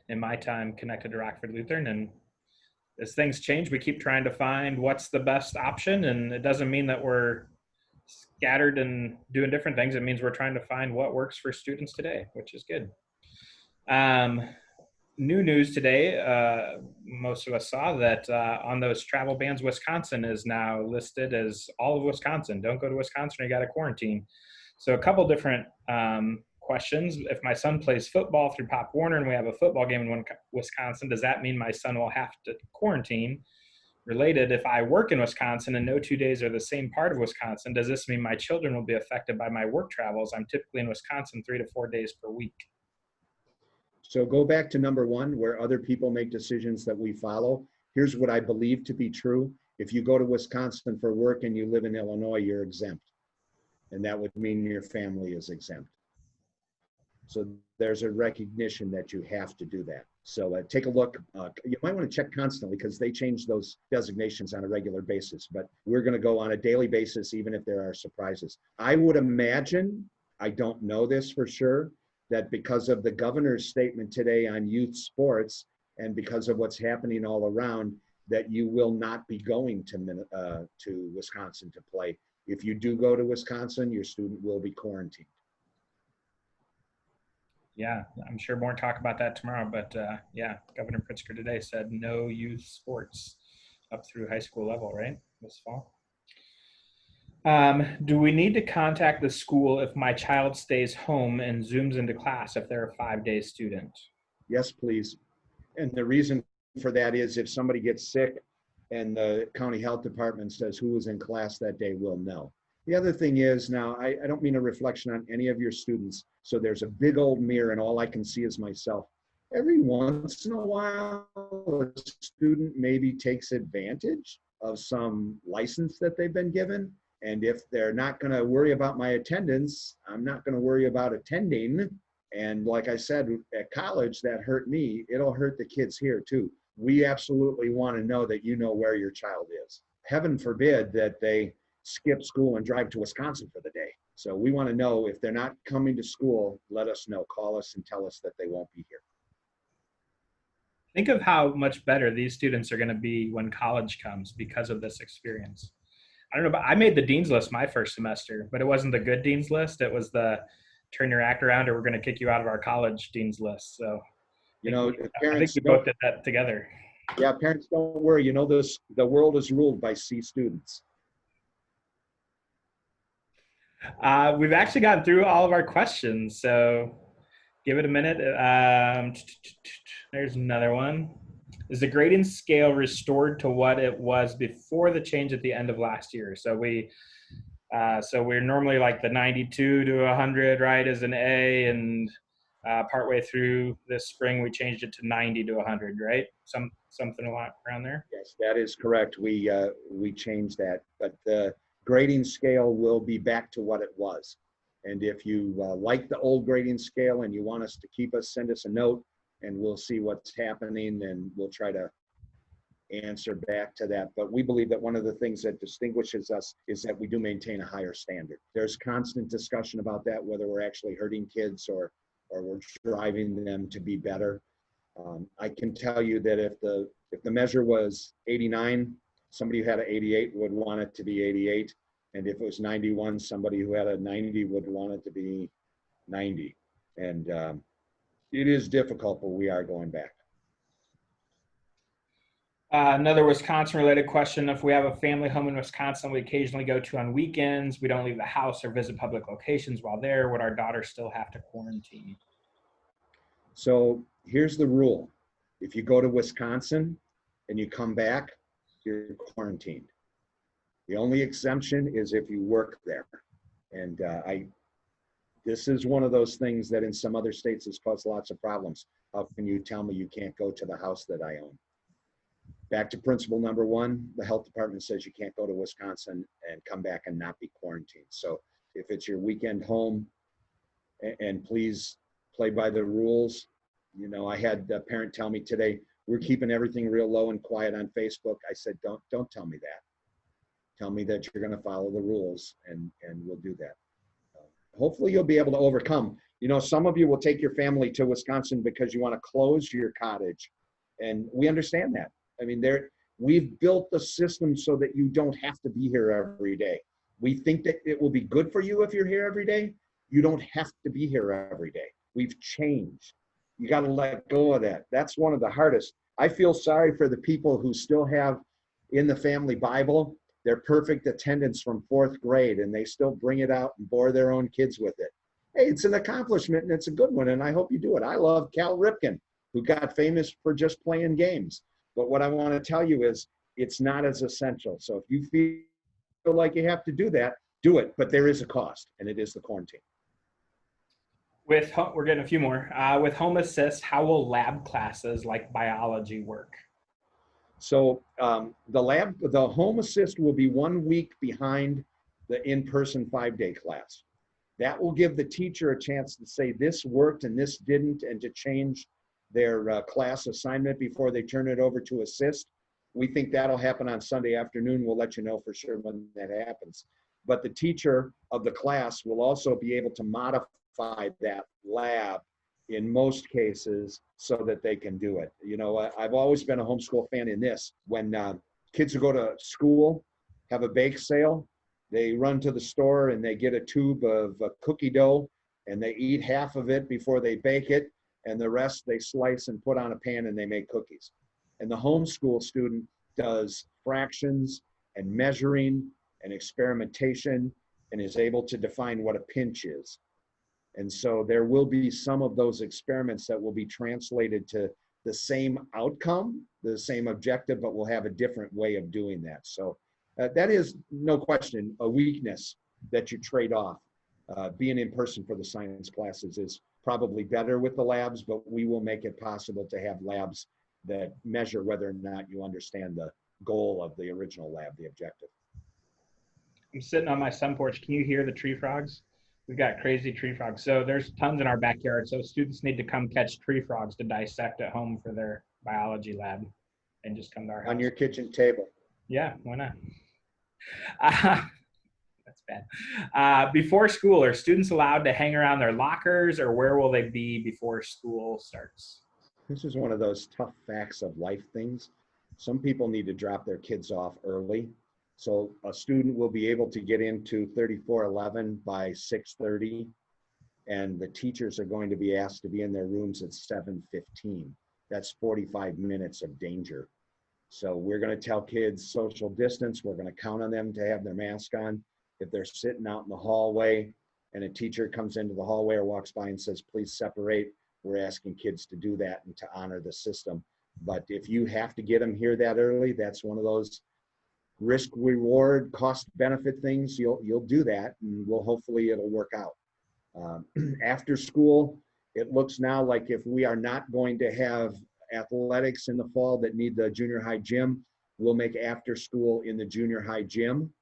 [SPEAKER 2] in my time connected to Rockford Lutheran. And as things change, we keep trying to find what's the best option. And it doesn't mean that we're scattered and doing different things. It means we're trying to find what works for students today, which is good. New news today, most of us saw that on those travel bans, Wisconsin is now listed as all of Wisconsin. Don't go to Wisconsin, you got to quarantine. So a couple different questions. If my son plays football through Pop Warner and we have a football game in Wisconsin, does that mean my son will have to quarantine? Related, if I work in Wisconsin and no 2 days are the same part of Wisconsin, does this mean my children will be affected by my work travels? I'm typically in Wisconsin 3 to 4 days per week.
[SPEAKER 1] So go back to number 1, where other people make decisions that we follow. Here's what I believe to be true. If you go to Wisconsin for work and you live in Illinois, you're exempt. And that would mean your family is exempt. So there's a recognition that you have to do that. So take a look. You might want to check constantly because they change those designations on a regular basis. But we're going to go on a daily basis, even if there are surprises. I would imagine, I don't know this for sure, that because of the governor's statement today on youth sports and because of what's happening all around, that you will not be going to Wisconsin to play. If you do go to Wisconsin, your student will be quarantined.
[SPEAKER 2] Yeah, I'm sure more talk about that tomorrow. But yeah, Governor Pritzker today said no youth sports up through high school level, right? This fall. Do we need to contact the school if my child stays home and Zooms into class if they're a 5-day student?
[SPEAKER 1] Yes, please. And the reason for that is if somebody gets sick and the county health department says who was in class that day, we'll know. The other thing is now, I don't mean a reflection on any of your students. So there's a big old mirror and all I can see is myself. Every once in a while, a student maybe takes advantage of some license that they've been given. And if they're not going to worry about my attendance, I'm not going to worry about attending. And like I said, at college, that hurt me. It'll hurt the kids here too. We absolutely want to know that you know where your child is. Heaven forbid that they skip school and drive to Wisconsin for the day. So we want to know if they're not coming to school, let us know. Call us and tell us that they won't be here.
[SPEAKER 2] Think of how much better these students are going to be when college comes because of this experience. I don't know, but I made the dean's list my first semester, but it wasn't the good dean's list. It was the turn your act around or we're going to kick you out of our college dean's list. So I think
[SPEAKER 1] parents
[SPEAKER 2] we both did that together.
[SPEAKER 1] Yeah, parents, don't worry. You know, the world is ruled by C students.
[SPEAKER 2] We've actually gotten through all of our questions, so give it a minute. There's another one. Is the grading scale restored to what it was before the change at the end of last year? So we're normally like the 92 to 100, right, as an A, and partway through this spring we changed it to 90 to 100, right? Something a lot around there.
[SPEAKER 1] Yes, that is correct. We changed that, but the grading scale will be back to what it was. And if you like the old grading scale and you want us to keep us, send us a note, and we'll see what's happening, and we'll try to answer back to that. But we believe that one of the things that distinguishes us is that we do maintain a higher standard. There's constant discussion about that, whether we're actually hurting kids or we're driving them to be better. I can tell you that if the measure was 89, somebody who had an 88 would want it to be 88. And if it was 91, somebody who had a 90 would want it to be 90. And it is difficult, but we are going back.
[SPEAKER 2] Another Wisconsin-related question. If we have a family home in Wisconsin we occasionally go to on weekends, we don't leave the house or visit public locations while there, would our daughter still have to quarantine?
[SPEAKER 1] So here's the rule. If you go to Wisconsin and you come back, you're quarantined. The only exemption is if you work there. And this is one of those things that in some other states has caused lots of problems. How can you tell me you can't go to the house that I own? Back to principle number one, the health department says you can't go to Wisconsin and come back and not be quarantined. So if it's your weekend home, and please play by the rules. You know, I had a parent tell me today, we're keeping everything real low and quiet on Facebook. I said, don't tell me that. Tell me that you're going to follow the rules, and we'll do that. Hopefully you'll be able to overcome. You know, some of you will take your family to Wisconsin because you want to close your cottage, and we understand that. I mean, we've built the system so that you don't have to be here every day. We think that it will be good for you if you're here every day. You don't have to be here every day. We've changed. You got to let go of that. That's one of the hardest. I feel sorry for the people who still have in the family Bible their perfect attendance from 4th grade, and they still bring it out and bore their own kids with it. Hey, it's an accomplishment, and it's a good one, and I hope you do it. I love Cal Ripken, who got famous for just playing games. But what I want to tell you is it's not as essential. So if you feel like you have to do that, do it. But there is a cost, and it is the quarantine.
[SPEAKER 2] We're getting a few more. With Home Assist, how will lab classes like biology work?
[SPEAKER 1] So the Home Assist will be 1 week behind the in-person 5-day class. That will give the teacher a chance to say this worked and this didn't, and to change their class assignment before they turn it over to Assist. We think that'll happen on Sunday afternoon. We'll let you know for sure when that happens. But the teacher of the class will also be able to modify that lab in most cases so that they can do it. You know, I've always been a homeschool fan in this. When kids who go to school have a bake sale, they run to the store and they get a tube of cookie dough and they eat half of it before they bake it, and the rest they slice and put on a pan and they make cookies. And the homeschool student does fractions and measuring and experimentation and is able to define what a pinch is. And so there will be some of those experiments that will be translated to the same outcome, the same objective, but we'll have a different way of doing that. So that is no question a weakness that you trade off. Being in person for the science classes is probably better with the labs, but we will make it possible to have labs that measure whether or not you understand the goal of the original lab, the objective.
[SPEAKER 2] I'm sitting on my sun porch. Can you hear the tree frogs? We've got crazy tree frogs. So there's tons in our backyard. So students need to come catch tree frogs to dissect at home for their biology lab and just come to our house.
[SPEAKER 1] On your kitchen table.
[SPEAKER 2] Yeah, why not? That's bad. Before school, are students allowed to hang around their lockers, or where will they be before school starts?
[SPEAKER 1] This is one of those tough facts of life things. Some people need to drop their kids off early. So a student will be able to get into 3411 by 6:30, and the teachers are going to be asked to be in their rooms at 7:15. That's 45 minutes of danger. So we're going to tell kids social distance. We're going to count on them to have their mask on. If they're sitting out in the hallway and a teacher comes into the hallway or walks by and says, please separate, we're asking kids to do that and to honor the system. But if you have to get them here that early, that's one of those risk reward cost benefit things. You'll do that, and hopefully it'll work out. After school, it looks now like if we are not going to have athletics in the fall that need the junior high gym, we'll make after school in the junior high gym,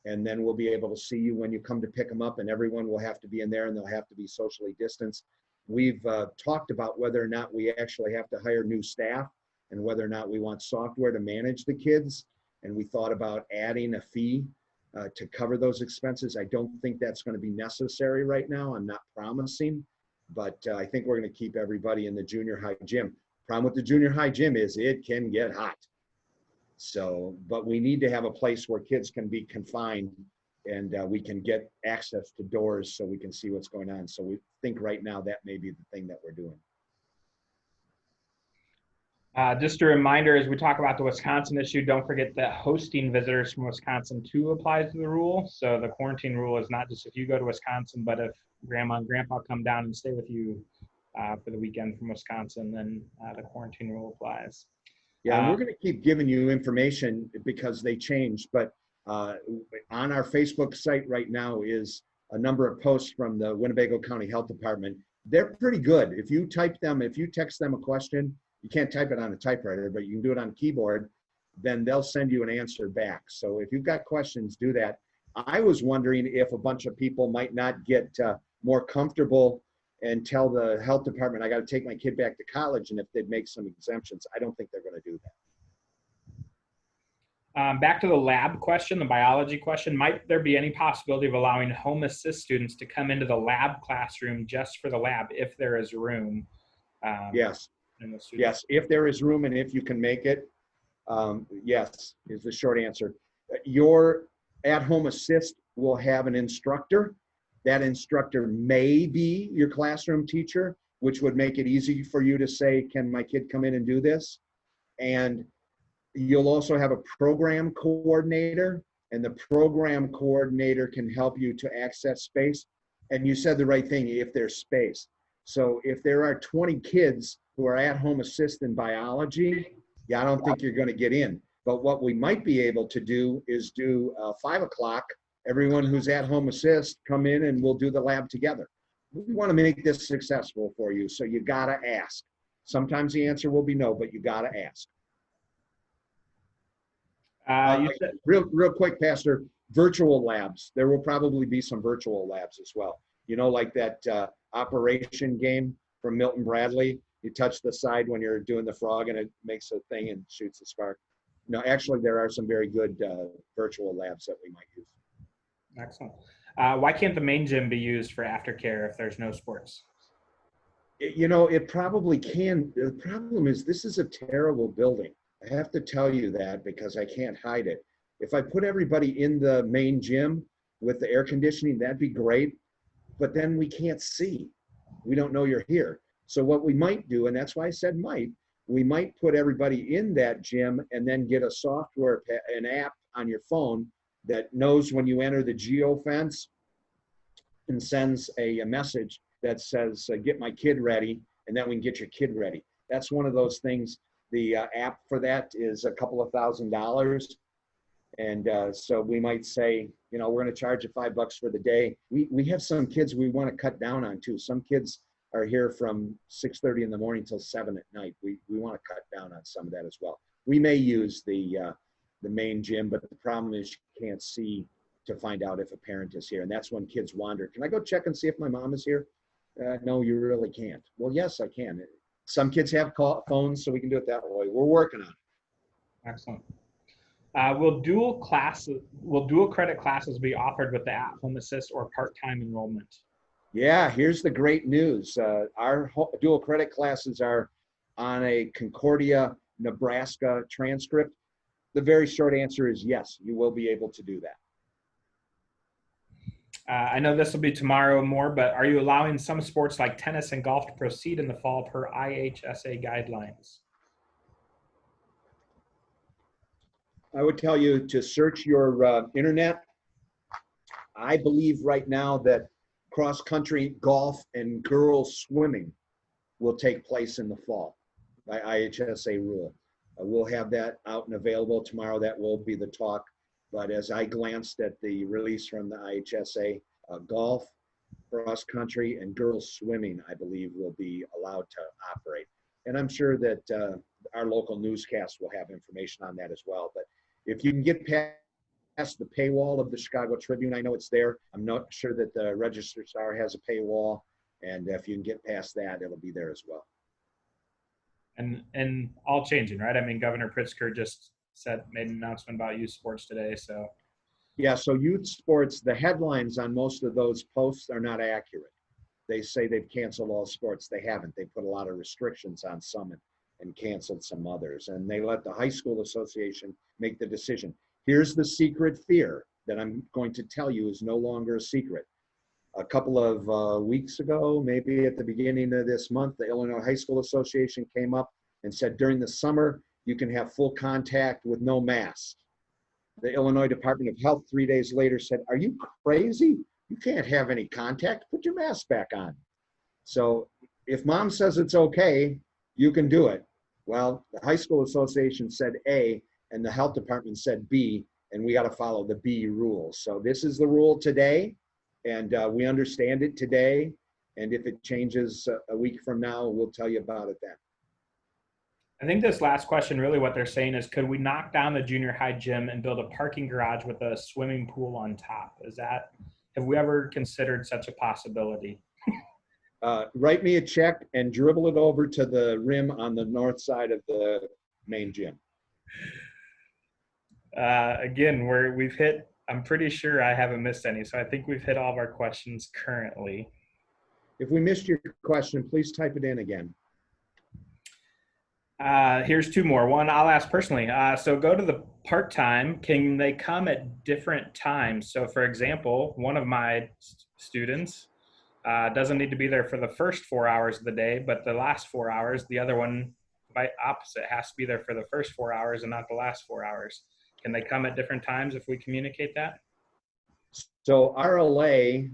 [SPEAKER 1] and then we'll be able to see you when you come to pick them up, and everyone will have to be in there and they'll have to be socially distanced. We've talked about whether or not we actually have to hire new staff and whether or not we want software to manage the kids. And we thought about adding a fee to cover those expenses. I don't think that's going to be necessary right now. I'm not promising, but I think we're going to keep everybody in the junior high gym. Problem with the junior high gym is it can get hot. So, but we need to have a place where kids can be confined and we can get access to doors so we can see what's going on. So we think right now that may be the thing that we're doing.
[SPEAKER 2] Just a reminder, as we talk about the Wisconsin issue, don't forget that hosting visitors from Wisconsin too applies to the rule. So the quarantine rule is not just if you go to Wisconsin, but if grandma and grandpa come down and stay with you for the weekend from Wisconsin, then the quarantine rule applies.
[SPEAKER 1] Yeah, and we're going to keep giving you information because they change, but on our Facebook site right now is a number of posts from the Winnebago County Health Department. They're pretty good. If you text them a question, you can't type it on a typewriter, but you can do it on a keyboard, then they'll send you an answer back. So if you've got questions, do that. I was wondering if a bunch of people might not get more comfortable and tell the health department, I got to take my kid back to college, and if they'd make some exemptions. I don't think they're going to do that.
[SPEAKER 2] Back to the lab question, the biology question, might there be any possibility of allowing home assist students to come into the lab classroom just for the lab if there is room?
[SPEAKER 1] Yes. Yes, if there is room and if you can make it, yes, is the short answer. Your at-home assist will have an instructor. That instructor may be your classroom teacher, which would make it easy for you to say, can my kid come in and do this? And you'll also have a program coordinator, and the program coordinator can help you to access space. And you said the right thing, if there's space. So if there are 20 kids who are at-home assist in biology, yeah, I don't think you're going to get in. But what we might be able to do is do 5 o'clock, everyone who's at-home assist come in and we'll do the lab together. We want to make this successful for you, so you got to ask. Sometimes the answer will be no, but you got to ask. Real quick, Pastor, virtual labs. There will probably be some virtual labs as well. You know, like that Operation game from Milton Bradley. You touch the side when you're doing the frog and it makes a thing and shoots a spark. No, actually, there are some very good virtual labs that we might use.
[SPEAKER 2] Excellent. Why can't the main gym be used for aftercare if there's no sports?
[SPEAKER 1] You know, it probably can. The problem is this is a terrible building. I have to tell you that because I can't hide it. If I put everybody in the main gym with the air conditioning, that'd be great. but then we can't see. We don't know you're here. So what we might do, and that's why I said might, we might put everybody in that gym and then get a software, an app on your phone that knows when you enter the geofence and sends a message that says, get my kid ready, and then we can get your kid ready. That's one of those things. The app for that is a couple of $1,000s. And so we might say, you know, we're going to charge you $5 for the day. We have some kids we want to cut down on too. Some kids are here from 6:30 in the morning till 7 at night. We want to cut down on some of that as well. We may use the main gym, but the problem is you can't see to find out if a parent is here. And that's when kids wander. Can I go check and see if my mom is here? No, you really can't. Well, yes, I can. Some kids have phones, so we can do it that way. We're working on it.
[SPEAKER 2] Excellent. Will dual credit classes be offered with the at-home assist or part-time enrollment?
[SPEAKER 1] Yeah, here's the great news. Our dual credit classes are on a Concordia, Nebraska transcript. The very short answer is yes, you will be able to do that.
[SPEAKER 2] I know this will be tomorrow more, but are you allowing some sports like tennis and golf to proceed in the fall per IHSA guidelines?
[SPEAKER 1] I would tell you to search your internet. I believe right now that cross-country, golf, and girls swimming will take place in the fall by IHSA rule. We'll have that out and available tomorrow. That will be the talk. But as I glanced at the release from the IHSA, golf, cross-country, and girls swimming, I believe, will be allowed to operate. And I'm sure that our local newscast will have information on that as well. But if you can get past the paywall of the Chicago Tribune, I know it's there. I'm not sure that the Register Star has a paywall. And if you can get past that, it'll be there as well.
[SPEAKER 2] And all changing, right? I mean, Governor Pritzker just made an announcement about youth sports today. So
[SPEAKER 1] yeah, so youth sports, the headlines on most of those posts are not accurate. They say they've canceled all sports. They haven't. They put a lot of restrictions on some and canceled some others. And they let the high school association make the decision. Here's the secret fear that I'm going to tell you is no longer a secret. A couple of weeks ago, maybe at the beginning of this month, the Illinois High School Association came up and said during the summer, you can have full contact with no mask. The Illinois Department of Health 3 days later said, are you crazy? You can't have any contact. Put your mask back on. So if mom says it's okay, you can do it. Well, the high school association said A, and the health department said B, and we got to follow the B rules. So this is the rule today, and we understand it today. And if it changes a week from now, we'll tell you about it then.
[SPEAKER 2] I think this last question, really what they're saying is, could we knock down the junior high gym and build a parking garage with a swimming pool on top? Have we ever considered such a possibility?
[SPEAKER 1] Write me a check and dribble it over to the rim on the north side of the main gym.
[SPEAKER 2] Again, we've hit, I'm pretty sure I haven't missed any. So I think we've hit all of our questions currently.
[SPEAKER 1] If we missed your question, please type it in again.
[SPEAKER 2] Here's two more. One I'll ask personally. So go to the part-time, can they come at different times? So for example, one of my students doesn't need to be there for the first 4 hours of the day, but the last 4 hours, the other one by opposite has to be there for the first 4 hours and not the last 4 hours. Can they come at different times if we communicate that?
[SPEAKER 1] So RLA,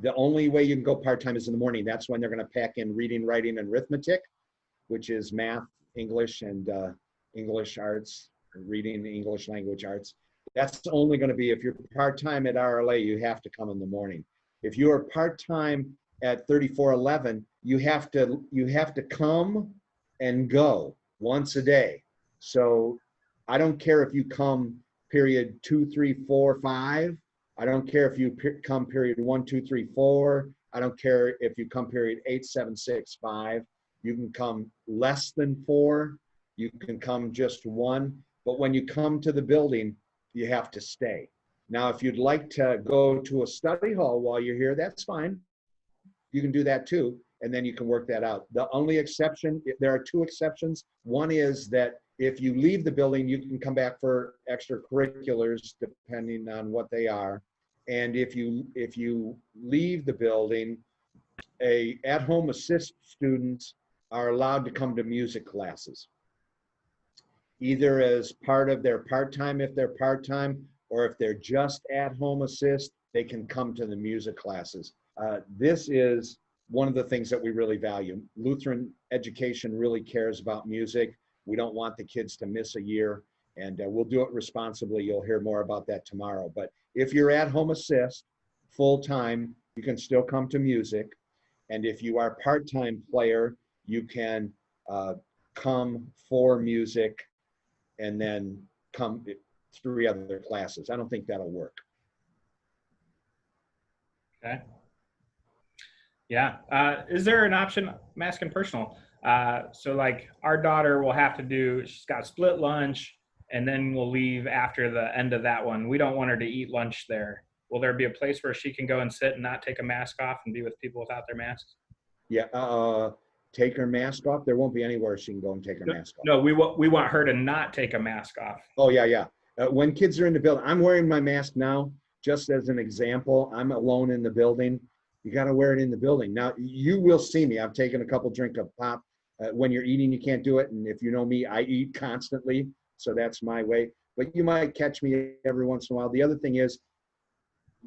[SPEAKER 1] the only way you can go part-time is in the morning. That's when they're going to pack in reading, writing, and arithmetic, which is math, English, and English arts, reading, English language arts. That's only going to be, if you're part-time at RLA, you have to come in the morning. If you are part-time at 3411, you have to come and go once a day. So I don't care if you come period 2, 3, 4, 5. I don't care if you come period 1, 2, 3, 4. I don't care if you come period 8, 7, 6, 5. You can come less than 4. You can come just 1. But when you come to the building, you have to stay. Now, if you'd like to go to a study hall while you're here, that's fine. You can do that too, and then you can work that out. The only exception, there are 2 exceptions. One is that if you leave the building, you can come back for extracurriculars, depending on what they are. And if you leave the building, at-home assist students are allowed to come to music classes, either as part of their part-time if they're part-time, or if they're just at-home assist, they can come to the music classes. This is one of the things that we really value. Lutheran education really cares about music. We don't want the kids to miss a year, and we'll do it responsibly. You'll hear more about that tomorrow. But if you're at-home assist full-time, you can still come to music. And if you are part-time player, you can come for music and then come 3 other classes. I don't think that'll work.
[SPEAKER 2] Okay. Yeah. Is there an option? I'm asking personal. So like our daughter will have to do, she's got split lunch and then we'll leave after the end of that one. We don't want her to eat lunch there. Will there be a place where she can go and sit and not take a mask off and be with people without their masks?
[SPEAKER 1] Yeah, take her mask off. There won't be anywhere she can go and take her mask off.
[SPEAKER 2] No, we want her to not take a mask off.
[SPEAKER 1] Oh, yeah. When kids are in the building, I'm wearing my mask now, just as an example. I'm alone in the building. You got to wear it in the building. Now, you will see me. I've taken a couple drink of pop. When you're eating, you can't do it. And if you know me, I eat constantly. So that's my way. But you might catch me every once in a while. The other thing is,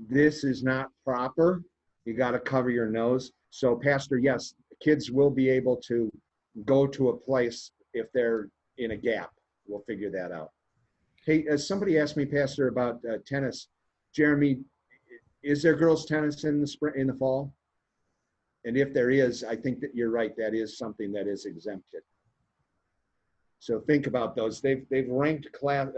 [SPEAKER 1] this is not proper. You got to cover your nose. So, Pastor, yes, kids will be able to go to a place if they're in a gap. We'll figure that out. Hey, somebody asked me, Pastor, about tennis. Jeremy, is there girls' tennis in the spring, in the fall? And if there is, I think that you're right. That is something that is exempted. So think about those. They've ranked class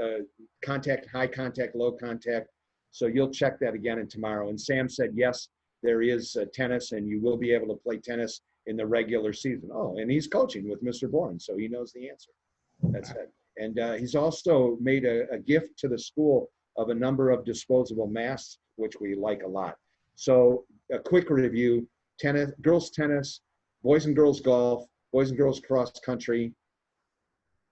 [SPEAKER 1] contact, high contact, low contact. So you'll check that again tomorrow. And Sam said, yes, there is tennis, and you will be able to play tennis in the regular season. Oh, and he's coaching with Mr. Bourne, so he knows the answer. That's it. And he's also made a gift to the school of a number of disposable masks, which we like a lot. So a quick review: tennis, girls tennis, boys and girls golf, boys and girls cross country.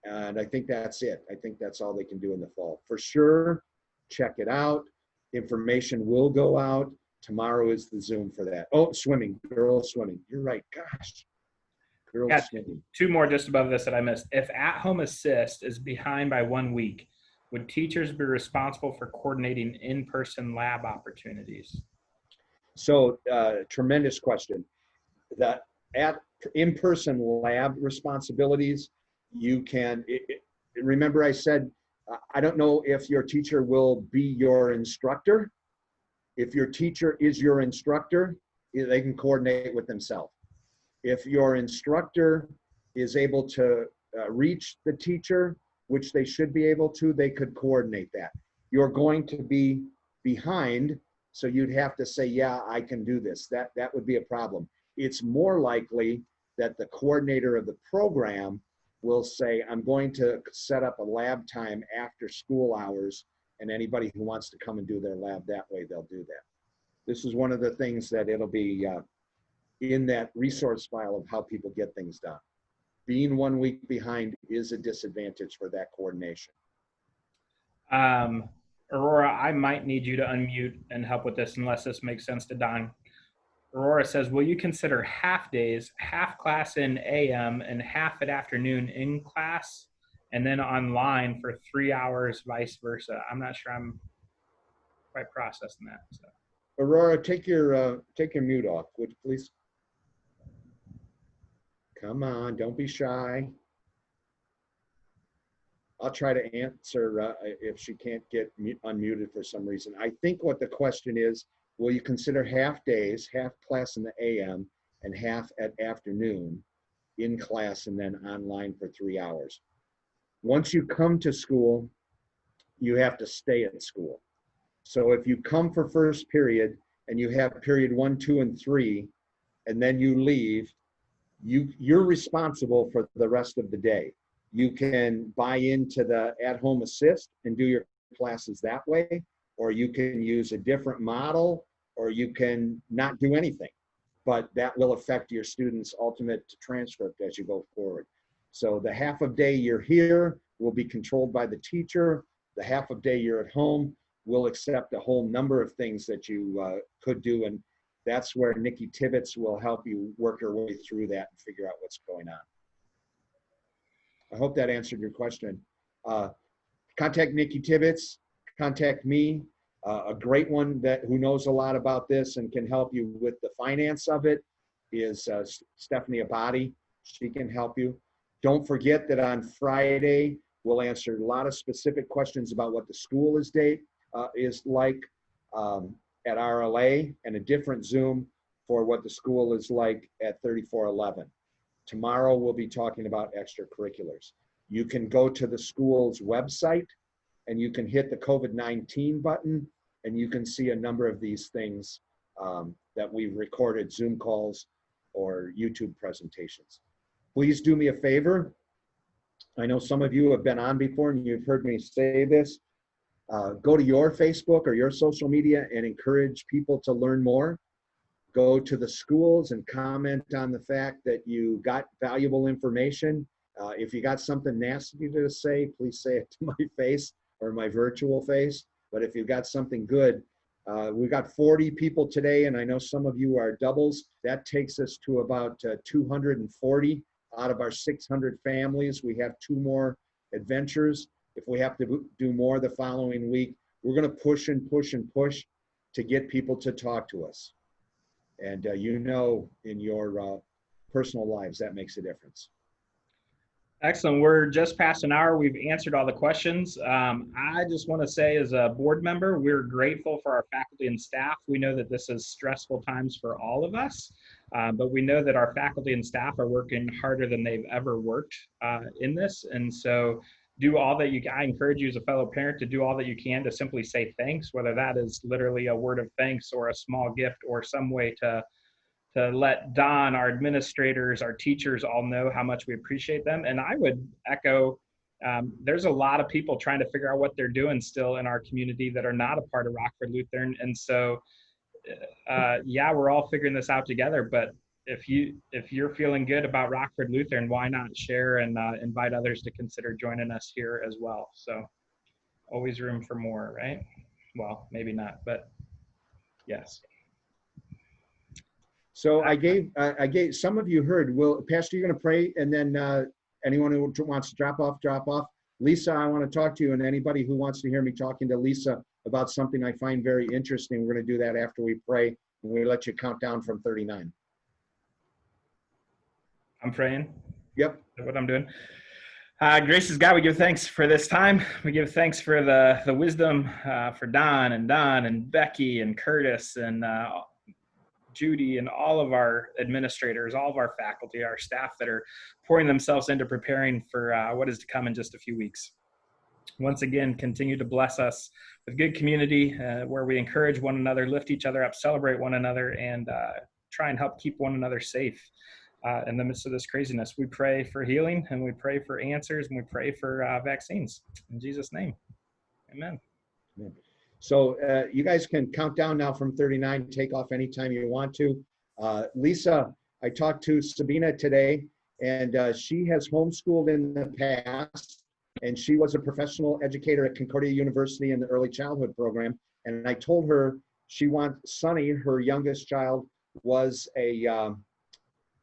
[SPEAKER 1] And I think that's it. I think that's all they can do in the fall. For sure, check it out. Information will go out. Tomorrow is the Zoom for that. Oh, swimming, girls swimming. You're right. Gosh, girls swimming.
[SPEAKER 2] 2 more just above this that I missed. If at-home assist is behind by 1 week, would teachers be responsible for coordinating in-person lab opportunities?
[SPEAKER 1] So, tremendous question. That at in-person lab responsibilities, you can, remember I said, I don't know if your teacher will be your instructor. If your teacher is your instructor, they can coordinate with themselves. If your instructor is able to reach the teacher, which they should be able to, they could coordinate that. You're going to be behind, so you'd have to say, yeah, I can do this. That would be a problem. It's more likely that the coordinator of the program will say, I'm going to set up a lab time after school hours, and anybody who wants to come and do their lab that way, they'll do that. This is one of the things that it'll be in that resource file of how people get things done. Being 1 week behind is a disadvantage for that coordination.
[SPEAKER 2] Aurora, I might need you to unmute and help with this unless this makes sense to Don. Aurora says, will you consider half days, half class in AM and half at afternoon in class, and then online for 3 hours, vice versa? I'm not sure I'm quite processing that. So.
[SPEAKER 1] Aurora, take your mute off, would you please? Come on, don't be shy. I'll try to answer if she can't get unmuted for some reason. I think what the question is, will you consider half days, half class in the AM and half at afternoon in class and then online for 3 hours? Once you come to school, you have to stay at school. So if you come for first period and you have period 1, 2, and 3, and then you leave, you're responsible for the rest of the day. You can buy into the at-home assist and do your classes that way, or you can use a different model, or you can not do anything. But that will affect your students' ultimate transcript as you go forward. So the half of day you're here will be controlled by the teacher. The half of day you're at home, we'll accept a whole number of things that you could do. And that's where Nikki Tibbetts will help you work your way through that and figure out what's going on. I hope that answered your question. Contact Nikki Tibbetts, contact me. A great one who knows a lot about this and can help you with the finance of it is Stephanie Abadi. She can help you. Don't forget that on Friday, we'll answer a lot of specific questions about what the school is like at RLA, and a different Zoom for what the school is like at 3411. Tomorrow, we'll be talking about extracurriculars. You can go to the school's website and you can hit the COVID-19 button and you can see a number of these things that we've recorded, Zoom calls or YouTube presentations. Please do me a favor. I know some of you have been on before and you've heard me say this. Go to your Facebook or your social media and encourage people to learn more. Go to the schools and comment on the fact that you got valuable information. If you got something nasty to say, please say it to my face or my virtual face. But if you've got something good, we've got 40 people today, and I know some of you are doubles. That takes us to about 240 out of our 600 families. We have 2 more adventures. If we have to do more the following week, we're going to push and push and push to get people to talk to us. And in your personal lives, that makes a difference.
[SPEAKER 2] Excellent. We're just past an hour. We've answered all the questions. I just want to say, as a board member, we're grateful for our faculty and staff. We know that this is stressful times for all of us, but we know that our faculty and staff are working harder than they've ever worked in this. And so do all that you can. I encourage you as a fellow parent to do all that you can to simply say thanks, whether that is literally a word of thanks or a small gift or some way to let Don, our administrators, our teachers all know how much we appreciate them. And I would echo, there's a lot of people trying to figure out what they're doing still in our community that are not a part of Rockford Lutheran. And so, yeah, we're all figuring this out together. But if you're feeling good about Rockford Lutheran, why not share and invite others to consider joining us here as well? So always room for more, right? Well, maybe not, but yes.
[SPEAKER 1] So I gave some of you heard. Pastor, you're going to pray, and then anyone who wants to drop off. Lisa, I want to talk to you, and anybody who wants to hear me talking to Lisa about something I find very interesting, we're going to do that after we pray, and we let you count down from 39.
[SPEAKER 2] I'm praying.
[SPEAKER 1] Yep.
[SPEAKER 2] That's what I'm doing. Gracious God, we give thanks for this time. We give thanks for the wisdom for Don and Becky and Curtis and Judy and all of our administrators, all of our faculty, our staff that are pouring themselves into preparing for what is to come in just a few weeks. Once again, continue to bless us with good community where we encourage one another, lift each other up, celebrate one another, and try and help keep one another safe in the midst of this craziness. We pray for healing, and we pray for answers, and we pray for vaccines. In Jesus' name, amen.
[SPEAKER 1] Amen. So you guys can count down now from 39, take off anytime you want to. Lisa, I talked to Sabina today, and she has homeschooled in the past, and she was a professional educator at Concordia University in the early childhood program. And I told her she wants Sonny, her youngest child, was a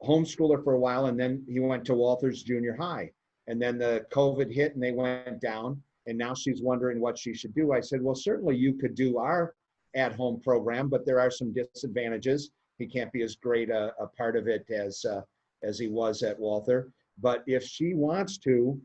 [SPEAKER 1] homeschooler for a while, and then he went to Walters Junior High. And then the COVID hit and they went down. And now she's wondering what she should do. I said, well, certainly you could do our at-home program, but there are some disadvantages. He can't be as great a part of it as he was at Walther. But if she wants to,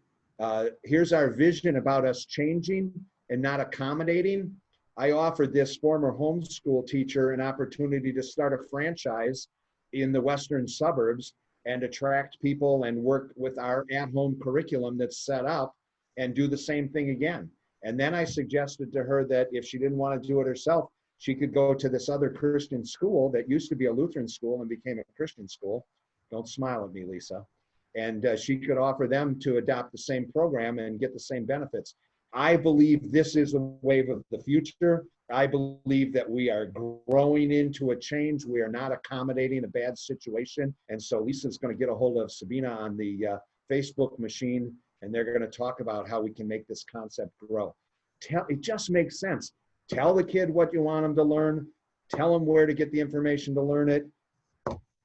[SPEAKER 1] here's our vision about us changing and not accommodating. I offered this former homeschool teacher an opportunity to start a franchise in the western suburbs and attract people and work with our at-home curriculum that's set up and do the same thing again. And then I suggested to her that if she didn't want to do it herself, she could go to this other Christian school that used to be a Lutheran school and became a Christian school. Don't smile at me, Lisa. And she could offer them to adopt the same program and get the same benefits. I believe this is a wave of the future. I believe that we are growing into a change. We are not accommodating a bad situation. And so Lisa's going to get a hold of Sabina on the Facebook machine, and they're going to talk about how we can make this concept grow. It just makes sense. Tell the kid what you want them to learn. Tell them where to get the information to learn it.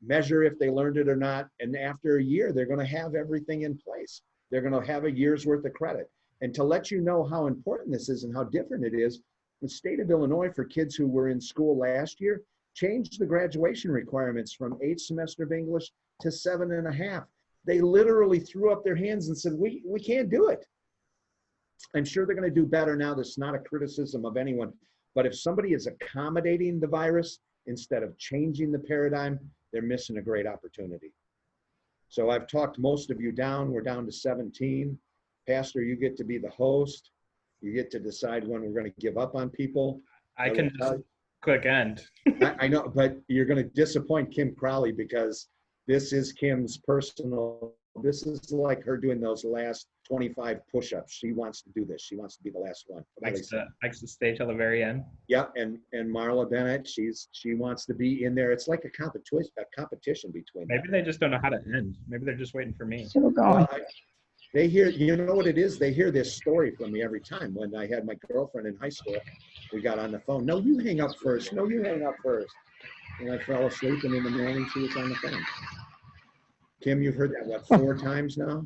[SPEAKER 1] Measure if they learned it or not. And after a year, they're going to have everything in place. They're going to have a year's worth of credit. And to let you know how important this is and how different it is, the state of Illinois, for kids who were in school last year, changed the graduation requirements from 8 semesters of English to 7.5. They literally threw up their hands and said, we can't do it. I'm sure they're going to do better now. That's not a criticism of anyone. But if somebody is accommodating the virus instead of changing the paradigm, they're missing a great opportunity. So I've talked most of you down. We're down to 17. Pastor, you get to be the host. You get to decide when we're going to give up on people.
[SPEAKER 2] I can just click end.
[SPEAKER 1] I know, but you're going to disappoint Kim Crowley because this is Kim's personal, this is like her doing those last 25 push-ups. She wants to do this. She wants to be the last one.
[SPEAKER 2] Likes to stay till the very end.
[SPEAKER 1] Yeah, and Marla Bennett, she wants to be in there. It's like a competition between them.
[SPEAKER 2] Maybe they just don't know how to end. Maybe they're just waiting for me.
[SPEAKER 3] Still going.
[SPEAKER 1] They hear, you know what it is? They hear this story from me every time. When I had my girlfriend in high school, we got on the phone. No, you hang up first. No, you hang up first. And I fell asleep, and in the morning, she was on the phone. Kim, you've heard that, what, 4 times now?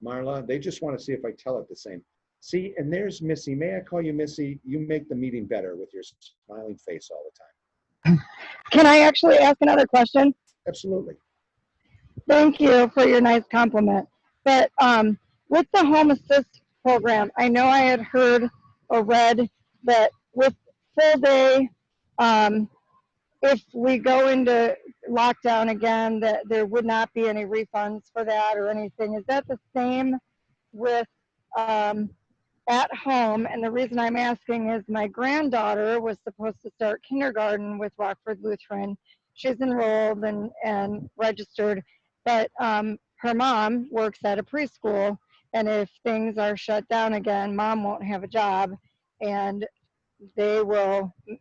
[SPEAKER 1] Marla, they just want to see if I tell it the same. See, and there's Missy. May I call you Missy? You make the meeting better with your smiling face all the time.
[SPEAKER 3] Can I actually ask another question?
[SPEAKER 1] Absolutely.
[SPEAKER 3] Thank you for your nice compliment. But with the Home Assist program, I know I had heard or read that with full day, if we go into lockdown again, that there would not be any refunds for that or anything. Is that the same with at home? And the reason I'm asking is my granddaughter was supposed to start kindergarten with Rockford Lutheran. She's enrolled and registered, but her mom works at a preschool, and if things are shut down again, mom won't have a job, and they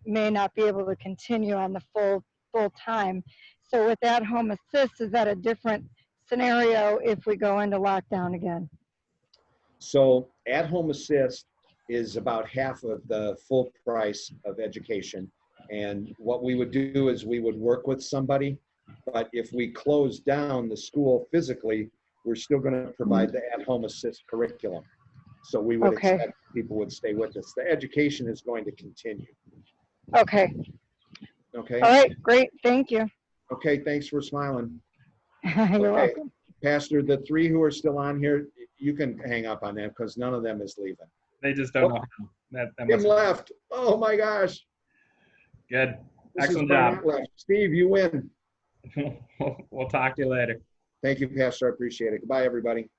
[SPEAKER 3] may not be able to continue on the full time. So with that Home Assist, is that a different scenario if we go into lockdown again?
[SPEAKER 1] So at Home Assist is about half of the full price of education. And what we would do is we would work with somebody, but if we close down the school physically, we're still going to provide the at-home assist curriculum. So we would expect people would stay with us. The education is going to continue.
[SPEAKER 3] Okay.
[SPEAKER 1] Okay.
[SPEAKER 3] All right, great. Thank you.
[SPEAKER 1] Okay, thanks for smiling.
[SPEAKER 3] You're welcome.
[SPEAKER 1] Pastor, the 3 who are still on here, you can hang up on them because none of them is leaving.
[SPEAKER 2] They just don't know. That
[SPEAKER 1] Kim left. Oh my gosh.
[SPEAKER 2] Good.
[SPEAKER 1] This
[SPEAKER 2] Excellent job.
[SPEAKER 1] Steve, you win.
[SPEAKER 2] We'll talk to you later.
[SPEAKER 1] Thank you, Pastor. I appreciate it. Goodbye, everybody.